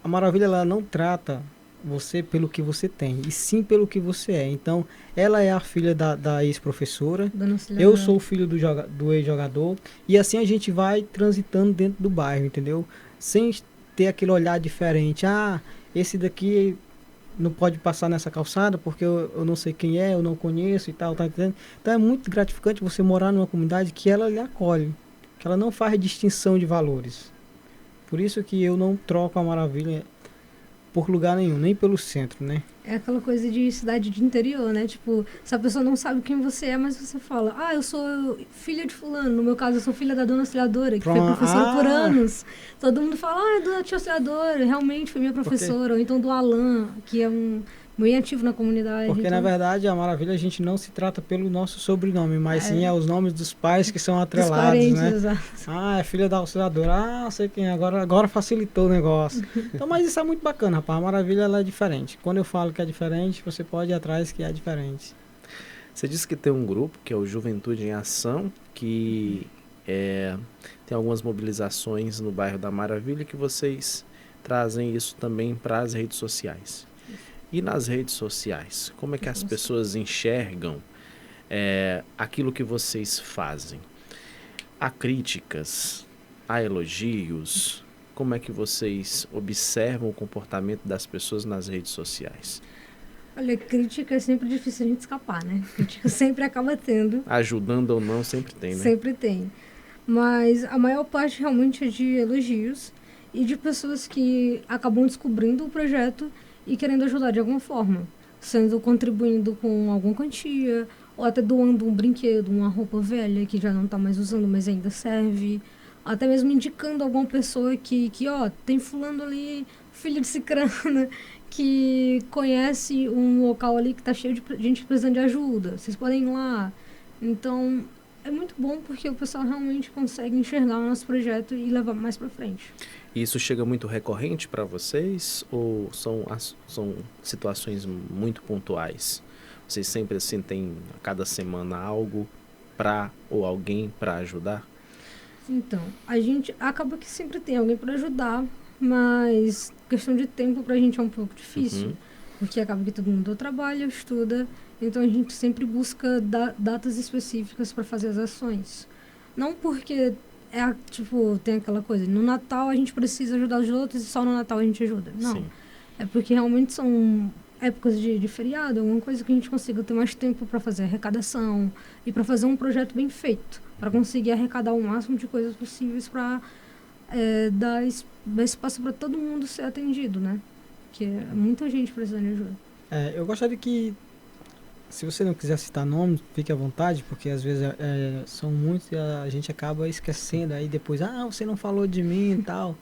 A Maravilha, ela não trata você pelo que você tem, e sim pelo que você é. Então, ela é a filha da ex-professora, eu sou o filho do ex-jogador, e assim a gente vai transitando dentro do bairro, entendeu? Sem ter aquele olhar diferente. Ah, esse daqui não pode passar nessa calçada porque eu não sei quem é, eu não conheço e tal, tá entendendo? Então é muito gratificante você morar numa comunidade que ela lhe acolhe, que ela não faz distinção de valores. Por isso que eu não troco a Maravilha por lugar nenhum, nem pelo centro, né? É aquela coisa de cidade de interior, né? Tipo, se a pessoa não sabe quem você é, mas você fala, eu sou filha de fulano. No meu caso, eu sou filha da dona auxiliadora, que foi professora por anos. Todo mundo fala, é dona tia auxiliadora, realmente foi minha professora. Ou então do Alan, que é bem ativo na comunidade. Porque, então, na verdade, a Maravilha, a gente não se trata pelo nosso sobrenome, mas sim os nomes dos pais que são atrelados, parentes, né? Exato. É filha da auxiliadora. Sei quem é. Agora facilitou o negócio. Então, mas isso é muito bacana, rapaz. A Maravilha, ela é diferente. Quando eu falo que é diferente, você pode ir atrás que é diferente. Você disse que tem um grupo, que é o Juventude em Ação, que tem algumas mobilizações no bairro da Maravilha, que vocês trazem isso também para as redes sociais. E nas redes sociais, como é que as pessoas enxergam aquilo que vocês fazem? Há críticas, há elogios. Como é que vocês observam o comportamento das pessoas nas redes sociais? Olha, crítica é sempre difícil a gente escapar, né? Crítica sempre acaba tendo, Ajudando ou não, sempre tem, né? sempre tem. Mas a maior parte realmente é de elogios e de pessoas que acabam descobrindo o projeto e querendo ajudar de alguma forma, sendo contribuindo com alguma quantia, ou até doando um brinquedo, uma roupa velha que já não está mais usando, mas ainda serve, até mesmo indicando alguma pessoa que ó, tem fulano ali, filho de cicrana, que conhece um local ali que está cheio de gente precisando de ajuda, vocês podem ir lá. Então, é muito bom porque o pessoal realmente consegue enxergar o nosso projeto e levar mais para frente. E isso chega muito recorrente para vocês ou são situações muito pontuais? Vocês sempre assim têm a cada semana algo para ou alguém para ajudar? Então, a gente acaba que sempre tem alguém para ajudar, mas questão de tempo pra gente é um pouco difícil, Uhum. porque acaba que todo mundo trabalha, estuda, então a gente sempre busca datas específicas para fazer as ações. Não porque tipo, tem aquela coisa, no Natal a gente precisa ajudar os outros e só no Natal a gente ajuda. Não. Sim. É porque realmente são épocas de feriado, alguma coisa que a gente consiga ter mais tempo para fazer arrecadação e para fazer um projeto bem feito, para conseguir arrecadar o máximo de coisas possíveis para dar espaço para todo mundo ser atendido, né? Porque é muita gente precisando de ajuda. Eu gostaria que, se você não quiser citar nomes, fique à vontade, porque às vezes são muitos e a gente acaba esquecendo, aí depois, você não falou de mim e tal.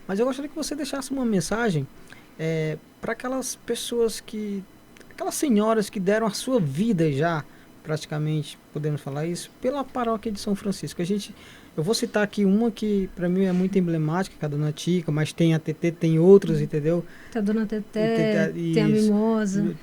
Mas eu gostaria que você deixasse uma mensagem para aquelas pessoas aquelas senhoras que deram a sua vida já, praticamente, podemos falar isso, pela paróquia de São Francisco. Eu vou citar aqui uma que para mim é muito emblemática, que é a Dona Tica, mas tem a TT, tem outras, entendeu? Tem a Dona Teté, tem a Mimosa.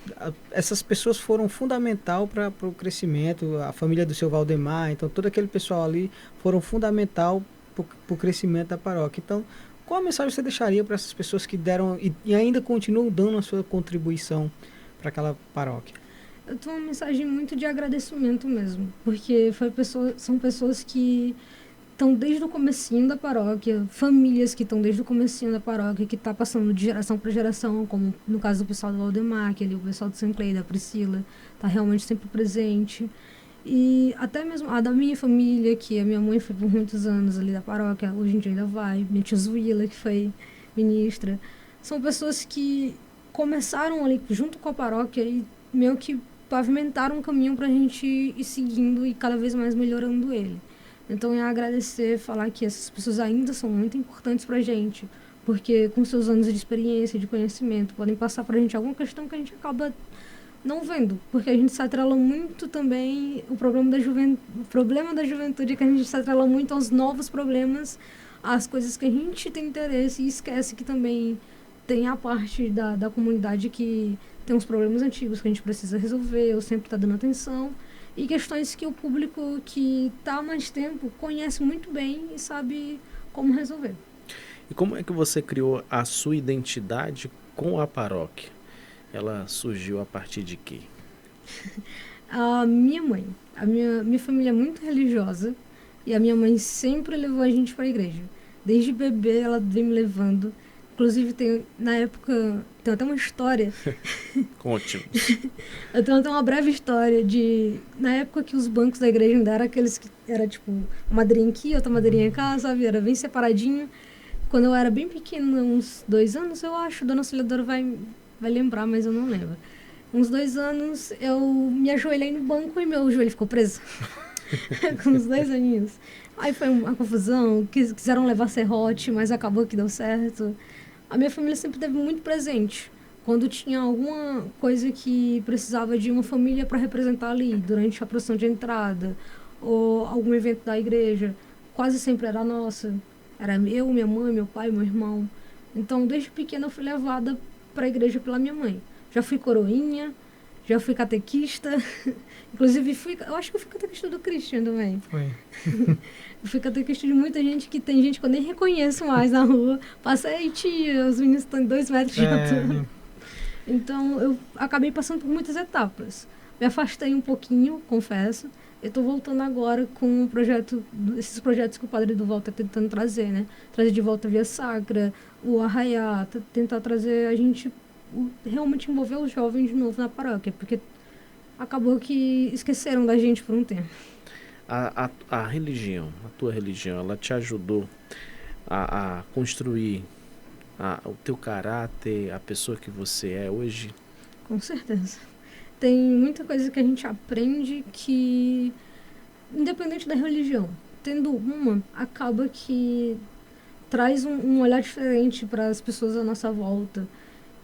Essas pessoas foram fundamental para o crescimento, a família do seu Valdemar, então todo aquele pessoal ali foram fundamental para o crescimento da paróquia. Então, qual a mensagem você deixaria para essas pessoas que deram e ainda continuam dando a sua contribuição para aquela paróquia? Eu tenho uma mensagem muito de agradecimento mesmo, porque são pessoas que estão desde o comecinho da paróquia, famílias que estão desde o comecinho da paróquia, que está passando de geração para geração, como no caso do pessoal do Valdemar, o pessoal do Sanclay, da Priscila, está realmente sempre presente. E até mesmo a da minha família, que a minha mãe foi por muitos anos ali da paróquia, hoje em dia ainda vai, minha tia Zuíla, que foi ministra. São pessoas que começaram ali junto com a paróquia e meio que pavimentaram um caminho para a gente ir seguindo e cada vez mais melhorando ele. Então é agradecer, falar que essas pessoas ainda são muito importantes para a gente, porque com seus anos de experiência, de conhecimento, podem passar para a gente alguma questão que a gente acaba não vendo, porque a gente se atrela muito também, o problema da juventude é que a gente se atrela muito aos novos problemas, às coisas que a gente tem interesse e esquece que também tem a parte da comunidade que tem uns problemas antigos que a gente precisa resolver, ou sempre está dando atenção, e questões que o público que está há mais tempo conhece muito bem e sabe como resolver. E como é que você criou a sua identidade com a paróquia? Ela surgiu a partir de quê? A minha mãe, minha família é muito religiosa e a minha mãe sempre levou a gente para a igreja. Desde bebê ela vem me levando. Inclusive, na época, tem até uma história. Conte-nos. Eu tenho até uma breve história na época que os bancos da igreja ainda eram aqueles que era tipo, uma madeirinha aqui, outra madeirinha cá, sabe? Era bem separadinho. Quando eu era bem pequena, uns 2 anos, eu acho, a dona Auxiliadora vai lembrar, mas eu não lembro. Uns 2 anos, eu me ajoelhei no banco e meu joelho ficou preso. Com uns 2 aninhos. Aí foi uma confusão, quiseram levar serrote, mas acabou que deu certo. A minha família sempre esteve muito presente. Quando tinha alguma coisa que precisava de uma família para representar ali, durante a procissão de entrada, ou algum evento da igreja, quase sempre era nossa. Era eu, minha mãe, meu pai, meu irmão. Então, desde pequena, eu fui levada para a igreja pela minha mãe. Já fui coroinha, já fui catequista. Inclusive, eu acho que eu fui catequista do Christian também. Foi. Eu fui catequista de muita gente que tem gente que eu nem reconheço mais na rua. Passa aí, tia, os meninos estão em 2 metros de altura. Então, eu acabei passando por muitas etapas. Me afastei um pouquinho, confesso. Eu estou voltando agora com um projeto, esses projetos que o Padre Duval está tentando trazer, né? Trazer de volta a Via Sacra, o Arraiá, tentar trazer a gente, realmente envolver os jovens de novo na paróquia, porque acabou que esqueceram da gente por um tempo. A religião, a tua religião, ela te ajudou a construir o teu caráter, a pessoa que você é hoje? Com certeza. Tem muita coisa que a gente aprende que, independente da religião, tendo uma, acaba que traz um olhar diferente para as pessoas à nossa volta.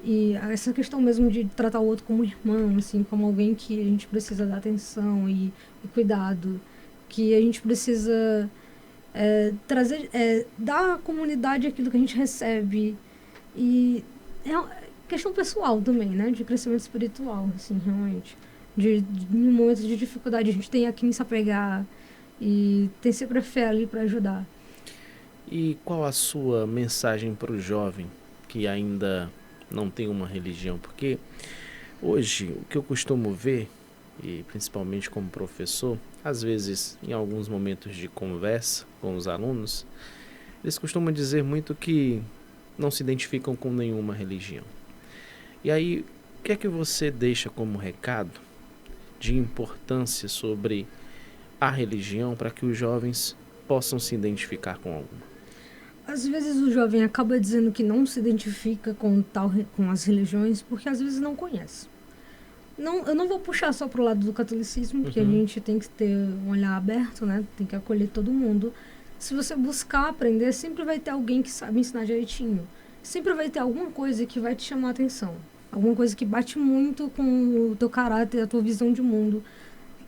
E essa questão mesmo de tratar o outro como irmão, assim, como alguém que a gente precisa dar atenção e cuidado, que a gente precisa trazer, dar à comunidade aquilo que a gente recebe. E é uma questão pessoal também, né? De crescimento espiritual, assim, realmente. Em momentos de dificuldade, a gente tem a quem se apegar e tem sempre a fé ali para ajudar. E qual a sua mensagem para o jovem que ainda não tem uma religião? Porque hoje, o que eu costumo ver, e principalmente como professor, às vezes em alguns momentos de conversa com os alunos, eles costumam dizer muito que não se identificam com nenhuma religião. E aí, o que é que você deixa como recado de importância sobre a religião para que os jovens possam se identificar com alguma? Às vezes o jovem acaba dizendo que não se identifica com as religiões porque às vezes não conhece. Não, eu não vou puxar só pro lado do catolicismo, porque a gente tem que ter um olhar aberto, né? Tem que acolher todo mundo. Se você buscar aprender, sempre vai ter alguém que sabe ensinar direitinho. Sempre vai ter alguma coisa que vai te chamar a atenção. Alguma coisa que bate muito com o teu caráter, a tua visão de mundo.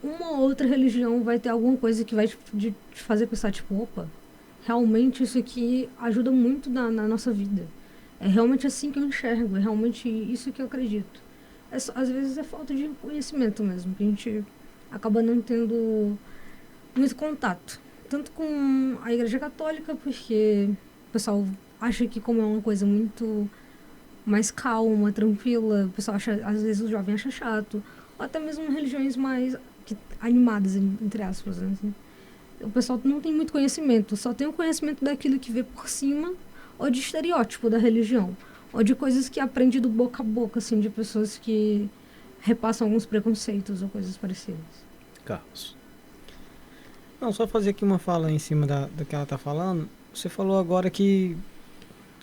Uma ou outra religião vai ter alguma coisa que vai te fazer pensar, tipo, opa, realmente isso aqui ajuda muito na nossa vida. É realmente assim que eu enxergo, é realmente isso que eu acredito. Às vezes é falta de conhecimento mesmo, que a gente acaba não tendo muito contato. Tanto com a Igreja Católica, porque o pessoal acha que como é uma coisa muito mais calma, tranquila, o pessoal acha, às vezes o jovem acha chato. Ou até mesmo religiões mais animadas, entre aspas, né? Assim. O pessoal não tem muito conhecimento, só tem o conhecimento daquilo que vê por cima, ou de estereótipo da religião, ou de coisas que aprende do boca a boca, assim, de pessoas que repassam alguns preconceitos ou coisas parecidas. Carlos. Não, só fazer aqui uma fala em cima do que ela está falando. Você falou agora que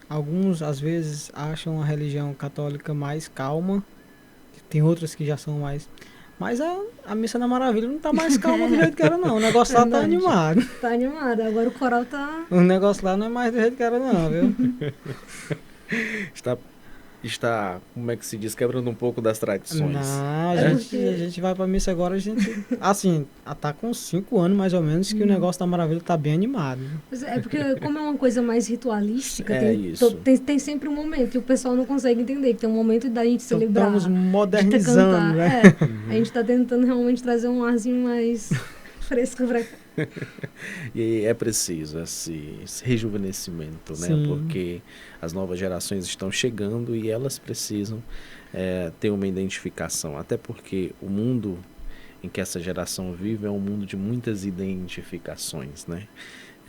alguns, às vezes, acham a religião católica mais calma, tem outras que já são mais... Mas a Missa da Maravilha não tá mais calma do jeito que era, não. O negócio lá tá animado. Tá animado, agora o coral tá... O negócio lá não é mais do jeito que era, não, viu? Está, como é que se diz, quebrando um pouco das tradições. Não, a gente vai pra missa agora, a gente... Assim, tá com 5 anos, mais ou menos, que o negócio da Maravilha tá bem animado. É porque como é uma coisa mais ritualística, tem sempre um momento, e o pessoal não consegue entender, que tem um momento da gente celebrar. Estamos modernizando, né? A gente tá tentando realmente trazer um arzinho mais fresco pra cá. E é preciso esse rejuvenescimento, né? Sim. Porque as novas gerações estão chegando e elas precisam ter uma identificação. Até porque o mundo em que essa geração vive é um mundo de muitas identificações, né?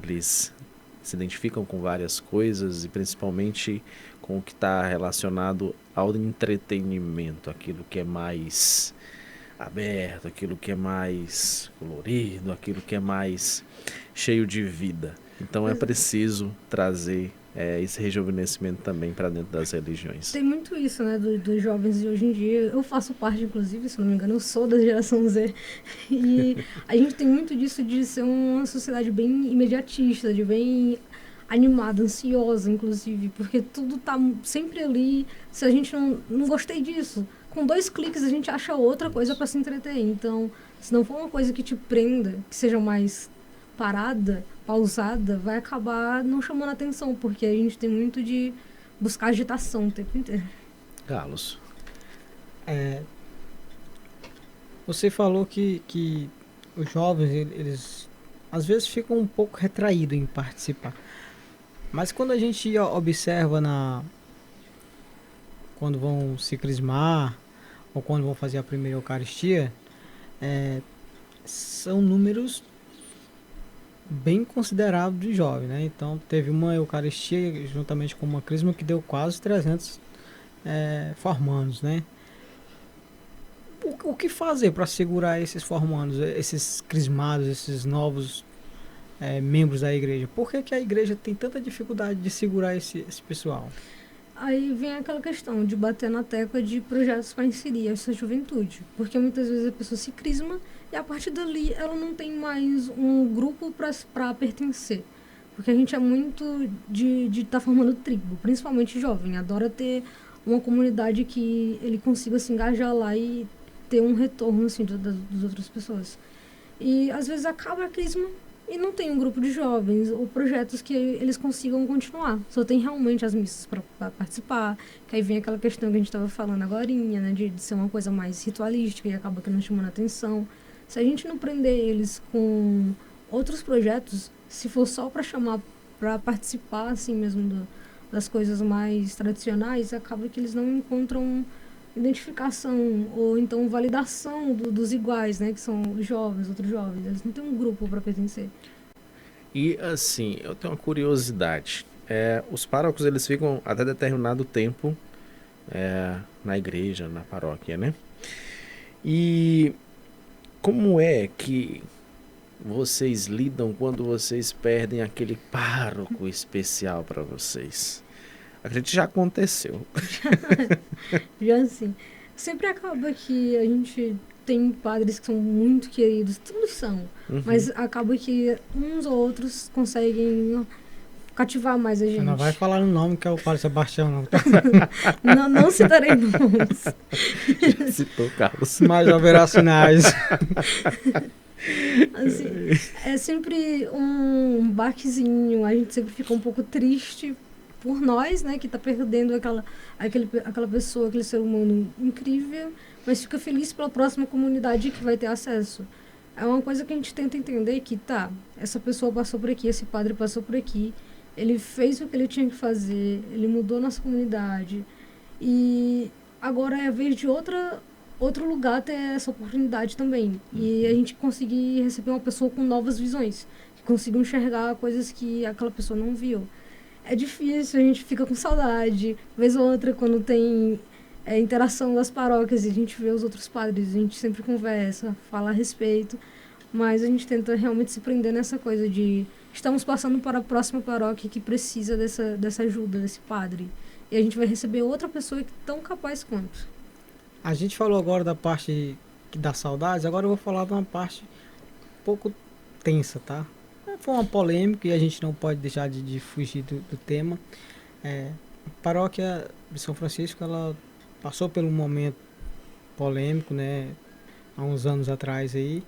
Eles se identificam com várias coisas e principalmente com o que está relacionado ao entretenimento, aquilo que é mais aberto, aquilo que é mais colorido, aquilo que é mais cheio de vida. Então é preciso trazer esse rejuvenescimento também para dentro das religiões. Tem muito isso, né, dos jovens de hoje em dia. Eu faço parte, inclusive, se não me engano, eu sou da geração Z. E a gente tem muito disso de ser uma sociedade bem imediatista, de bem animada, ansiosa, inclusive, porque tudo tá sempre ali. Se a gente não gostei disso, com 2 cliques a gente acha outra coisa para se entreter. Então, se não for uma coisa que te prenda, que seja mais parada, pausada, vai acabar não chamando atenção, porque a gente tem muito de buscar agitação o tempo inteiro. Carlos. Você falou que os jovens, eles às vezes ficam um pouco retraídos em participar. Mas quando a gente observa quando vão se crismar ou quando vão fazer a primeira Eucaristia, São números bem consideráveis de jovem, né? Então teve uma Eucaristia juntamente com uma crisma que deu quase 300 formandos, né? O que fazer para segurar esses formandos, esses crismados, esses novos membros da igreja? Por que, que a igreja tem tanta dificuldade de segurar esse pessoal? Aí vem aquela questão de bater na tecla de projetos para inserir essa juventude. Porque muitas vezes a pessoa se crisma e a partir dali ela não tem mais um grupo para pertencer. Porque a gente é muito de estar formando tribo, principalmente jovem. Adora ter uma comunidade que ele consiga se engajar lá e ter um retorno assim, das outras pessoas. E às vezes acaba a crisma e não tem um grupo de jovens ou projetos que eles consigam continuar. Só tem realmente as missas para participar, que aí vem aquela questão que a gente estava falando agorinha, né, de ser uma coisa mais ritualística e acaba que não chamando atenção. Se a gente não prender eles com outros projetos, se for só para chamar para participar assim mesmo das coisas mais tradicionais, acaba que eles não encontram identificação ou então validação dos iguais, né, que são os jovens, outros jovens. Eles não têm um grupo para pertencer. E assim, eu tenho uma curiosidade. Os párocos eles ficam até determinado tempo na igreja, na paróquia, né? E como é que vocês lidam quando vocês perdem aquele pároco especial para vocês? Acredito que já aconteceu. Já assim, sempre acaba que a gente tem padres que são muito queridos, todos são, mas acaba que uns ou outros conseguem cativar mais a gente. Você não vai falar o nome que é o Padre Sebastião, não. Não citarei nomes. Já citou, Carlos. Mas haverá sinais. Assim, é sempre um baquezinho, a gente sempre fica um pouco triste por nós, né, que tá perdendo aquela pessoa, aquele ser humano incrível, mas fica feliz pela próxima comunidade que vai ter acesso. É uma coisa que a gente tenta entender que, tá, essa pessoa passou por aqui, esse padre passou por aqui, ele fez o que ele tinha que fazer, ele mudou nossa comunidade, e agora é a vez de outro lugar ter essa oportunidade também. E a gente conseguir receber uma pessoa com novas visões, que consiga enxergar coisas que aquela pessoa não viu. É difícil, a gente fica com saudade. Vez ou outra, quando tem interação das paróquias e a gente vê os outros padres, a gente sempre conversa, fala a respeito, mas a gente tenta realmente se prender nessa coisa de estamos passando para a próxima paróquia que precisa dessa ajuda, desse padre. E a gente vai receber outra pessoa que é tão capaz quanto. A gente falou agora da parte que dá saudades, agora eu vou falar de uma parte um pouco tensa, tá? Foi uma polêmica e a gente não pode deixar de fugir do tema. A paróquia de São Francisco, ela passou por um momento polêmico, né? Há uns anos atrás aí.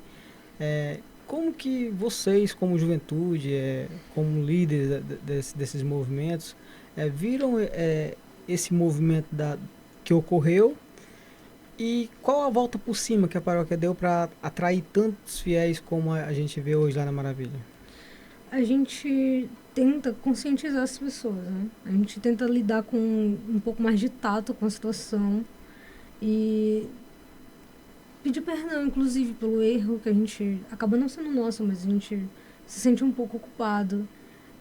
Como que vocês, como juventude, como líderes desses movimentos, viram esse movimento que ocorreu e qual a volta por cima que a paróquia deu para atrair tantos fiéis como a gente vê hoje lá na Maravilha? A gente tenta conscientizar as pessoas, né? A gente tenta lidar com um pouco mais de tato com a situação e pedir perdão, inclusive, pelo erro que a gente acaba não sendo nosso, mas a gente se sente um pouco culpado.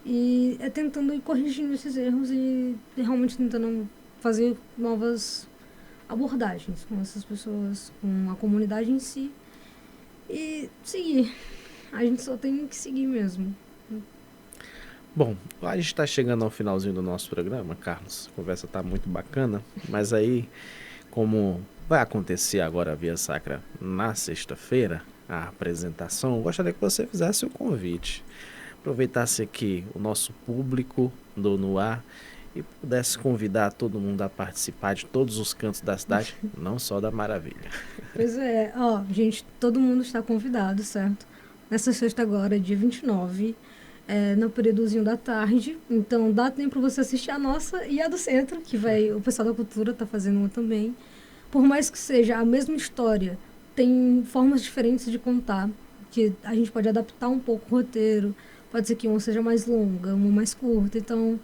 E é tentando ir corrigindo esses erros e realmente tentando fazer novas abordagens com essas pessoas, com a comunidade em si e seguir. A gente só tem que seguir mesmo. Bom, a gente está chegando ao finalzinho do nosso programa, Carlos. A conversa está muito bacana, mas aí, como vai acontecer agora a Via Sacra na sexta-feira, a apresentação, eu gostaria que você fizesse o convite. Aproveitasse aqui o nosso público do Noar e pudesse convidar todo mundo a participar de todos os cantos da cidade, não só da Maravilha. Pois é, gente, todo mundo está convidado, certo? Nessa sexta agora, dia 29, no períodozinho da tarde, então dá tempo para você assistir a nossa e a do centro, que o pessoal da cultura está fazendo uma também. Por mais que seja a mesma história, tem formas diferentes de contar, que a gente pode adaptar um pouco o roteiro, pode ser que uma seja mais longa, uma mais curta, então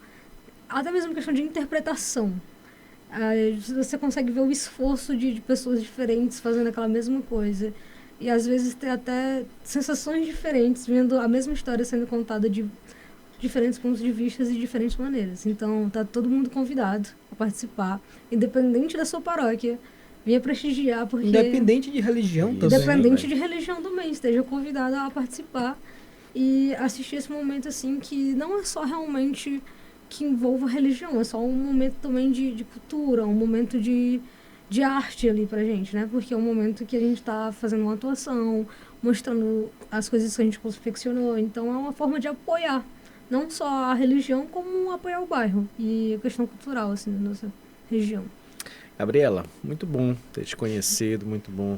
até mesmo questão de interpretação. Você consegue ver o esforço de pessoas diferentes fazendo aquela mesma coisa. e às vezes ter até sensações diferentes, vendo a mesma história sendo contada de diferentes pontos de vista e diferentes maneiras. Então, tá todo mundo convidado a participar, independente da sua paróquia. Venha prestigiar, porque... Independente de religião também. Independente de religião também, esteja convidado a participar e assistir esse momento, assim, que não é só realmente que envolva religião, é só um momento também de cultura, um momento de arte ali pra gente, né? Porque é um momento que a gente tá fazendo uma atuação, mostrando as coisas que a gente confeccionou. Então, é uma forma de apoiar não só a religião, como apoiar o bairro e a questão cultural, assim, da nossa região. Gabriela, muito bom ter te conhecido, muito bom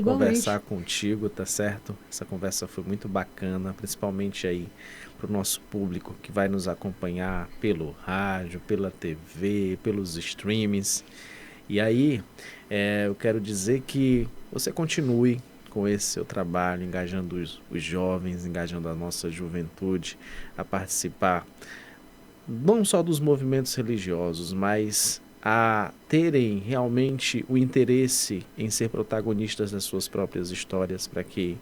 conversar contigo, tá certo? Essa conversa foi muito bacana, principalmente aí para o nosso público que vai nos acompanhar pelo rádio, pela TV, pelos streams. E aí, eu quero dizer que você continue com esse seu trabalho, engajando os jovens, engajando a nossa juventude a participar não só dos movimentos religiosos, mas a terem realmente o interesse em ser protagonistas das suas próprias histórias, para que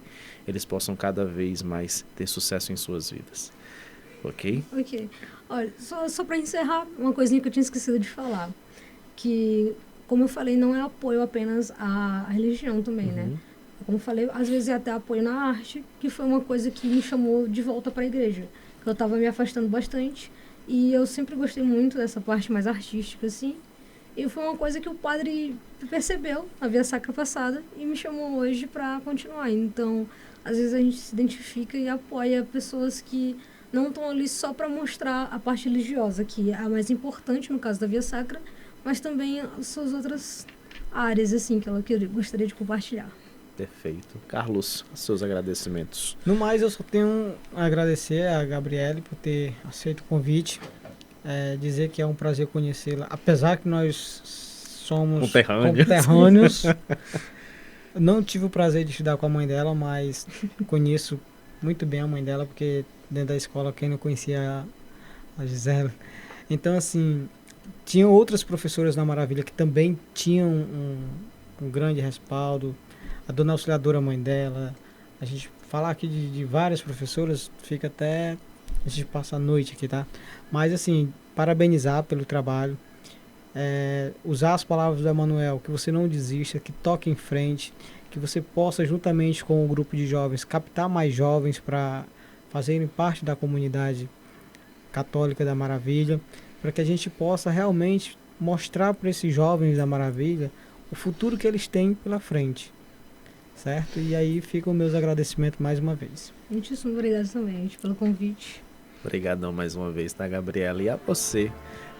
eles possam cada vez mais ter sucesso em suas vidas. Ok? Ok. Olha, só para encerrar, uma coisinha que eu tinha esquecido de falar, que, como eu falei, não é apoio apenas à religião também, né? Como eu falei, às vezes é até apoio na arte, que foi uma coisa que me chamou de volta para a igreja, que eu estava me afastando bastante, e eu sempre gostei muito dessa parte mais artística, assim, e foi uma coisa que o padre percebeu na Via Sacra passada e me chamou hoje para continuar. Então, às vezes a gente se identifica e apoia pessoas que não estão ali só para mostrar a parte religiosa, que é a mais importante no caso da Via Sacra, mas também as suas outras áreas, assim, que ela gostaria de compartilhar. Perfeito. Carlos, seus agradecimentos. No mais, eu só tenho a agradecer a Gabriele por ter aceito o convite. Dizer que é um prazer conhecê-la, apesar que nós somos conterrâneos. Não tive o prazer de estudar com a mãe dela, mas conheço muito bem a mãe dela, porque dentro da escola quem não conhecia a Gisela. Então, assim, tinham outras professoras na Maravilha que também tinham um grande respaldo. A dona auxiliadora, mãe dela. A gente falar aqui de várias professoras, fica até... A gente passa a noite aqui, tá? Mas, assim, parabenizar pelo trabalho. Usar as palavras do Emanuel, que você não desista, que toque em frente, que você possa, juntamente com o grupo de jovens, captar mais jovens para fazerem parte da comunidade católica da Maravilha, para que a gente possa realmente mostrar para esses jovens da Maravilha o futuro que eles têm pela frente. Certo? E aí ficam meus agradecimentos mais uma vez. Muitíssimo obrigado também, gente, pelo convite. Obrigadão mais uma vez, tá, Gabriela? E a você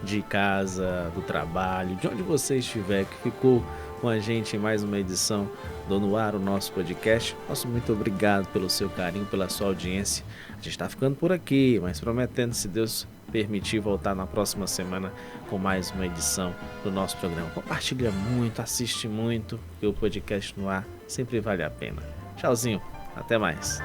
de casa, do trabalho, de onde você estiver, que ficou com a gente em mais uma edição do No Ar, o nosso podcast. Nosso muito obrigado pelo seu carinho, pela sua audiência. A gente está ficando por aqui, mas prometendo, se Deus permitir, voltar na próxima semana com mais uma edição do nosso programa. Compartilha muito, assiste muito, porque o podcast No Ar sempre vale a pena. Tchauzinho, até mais.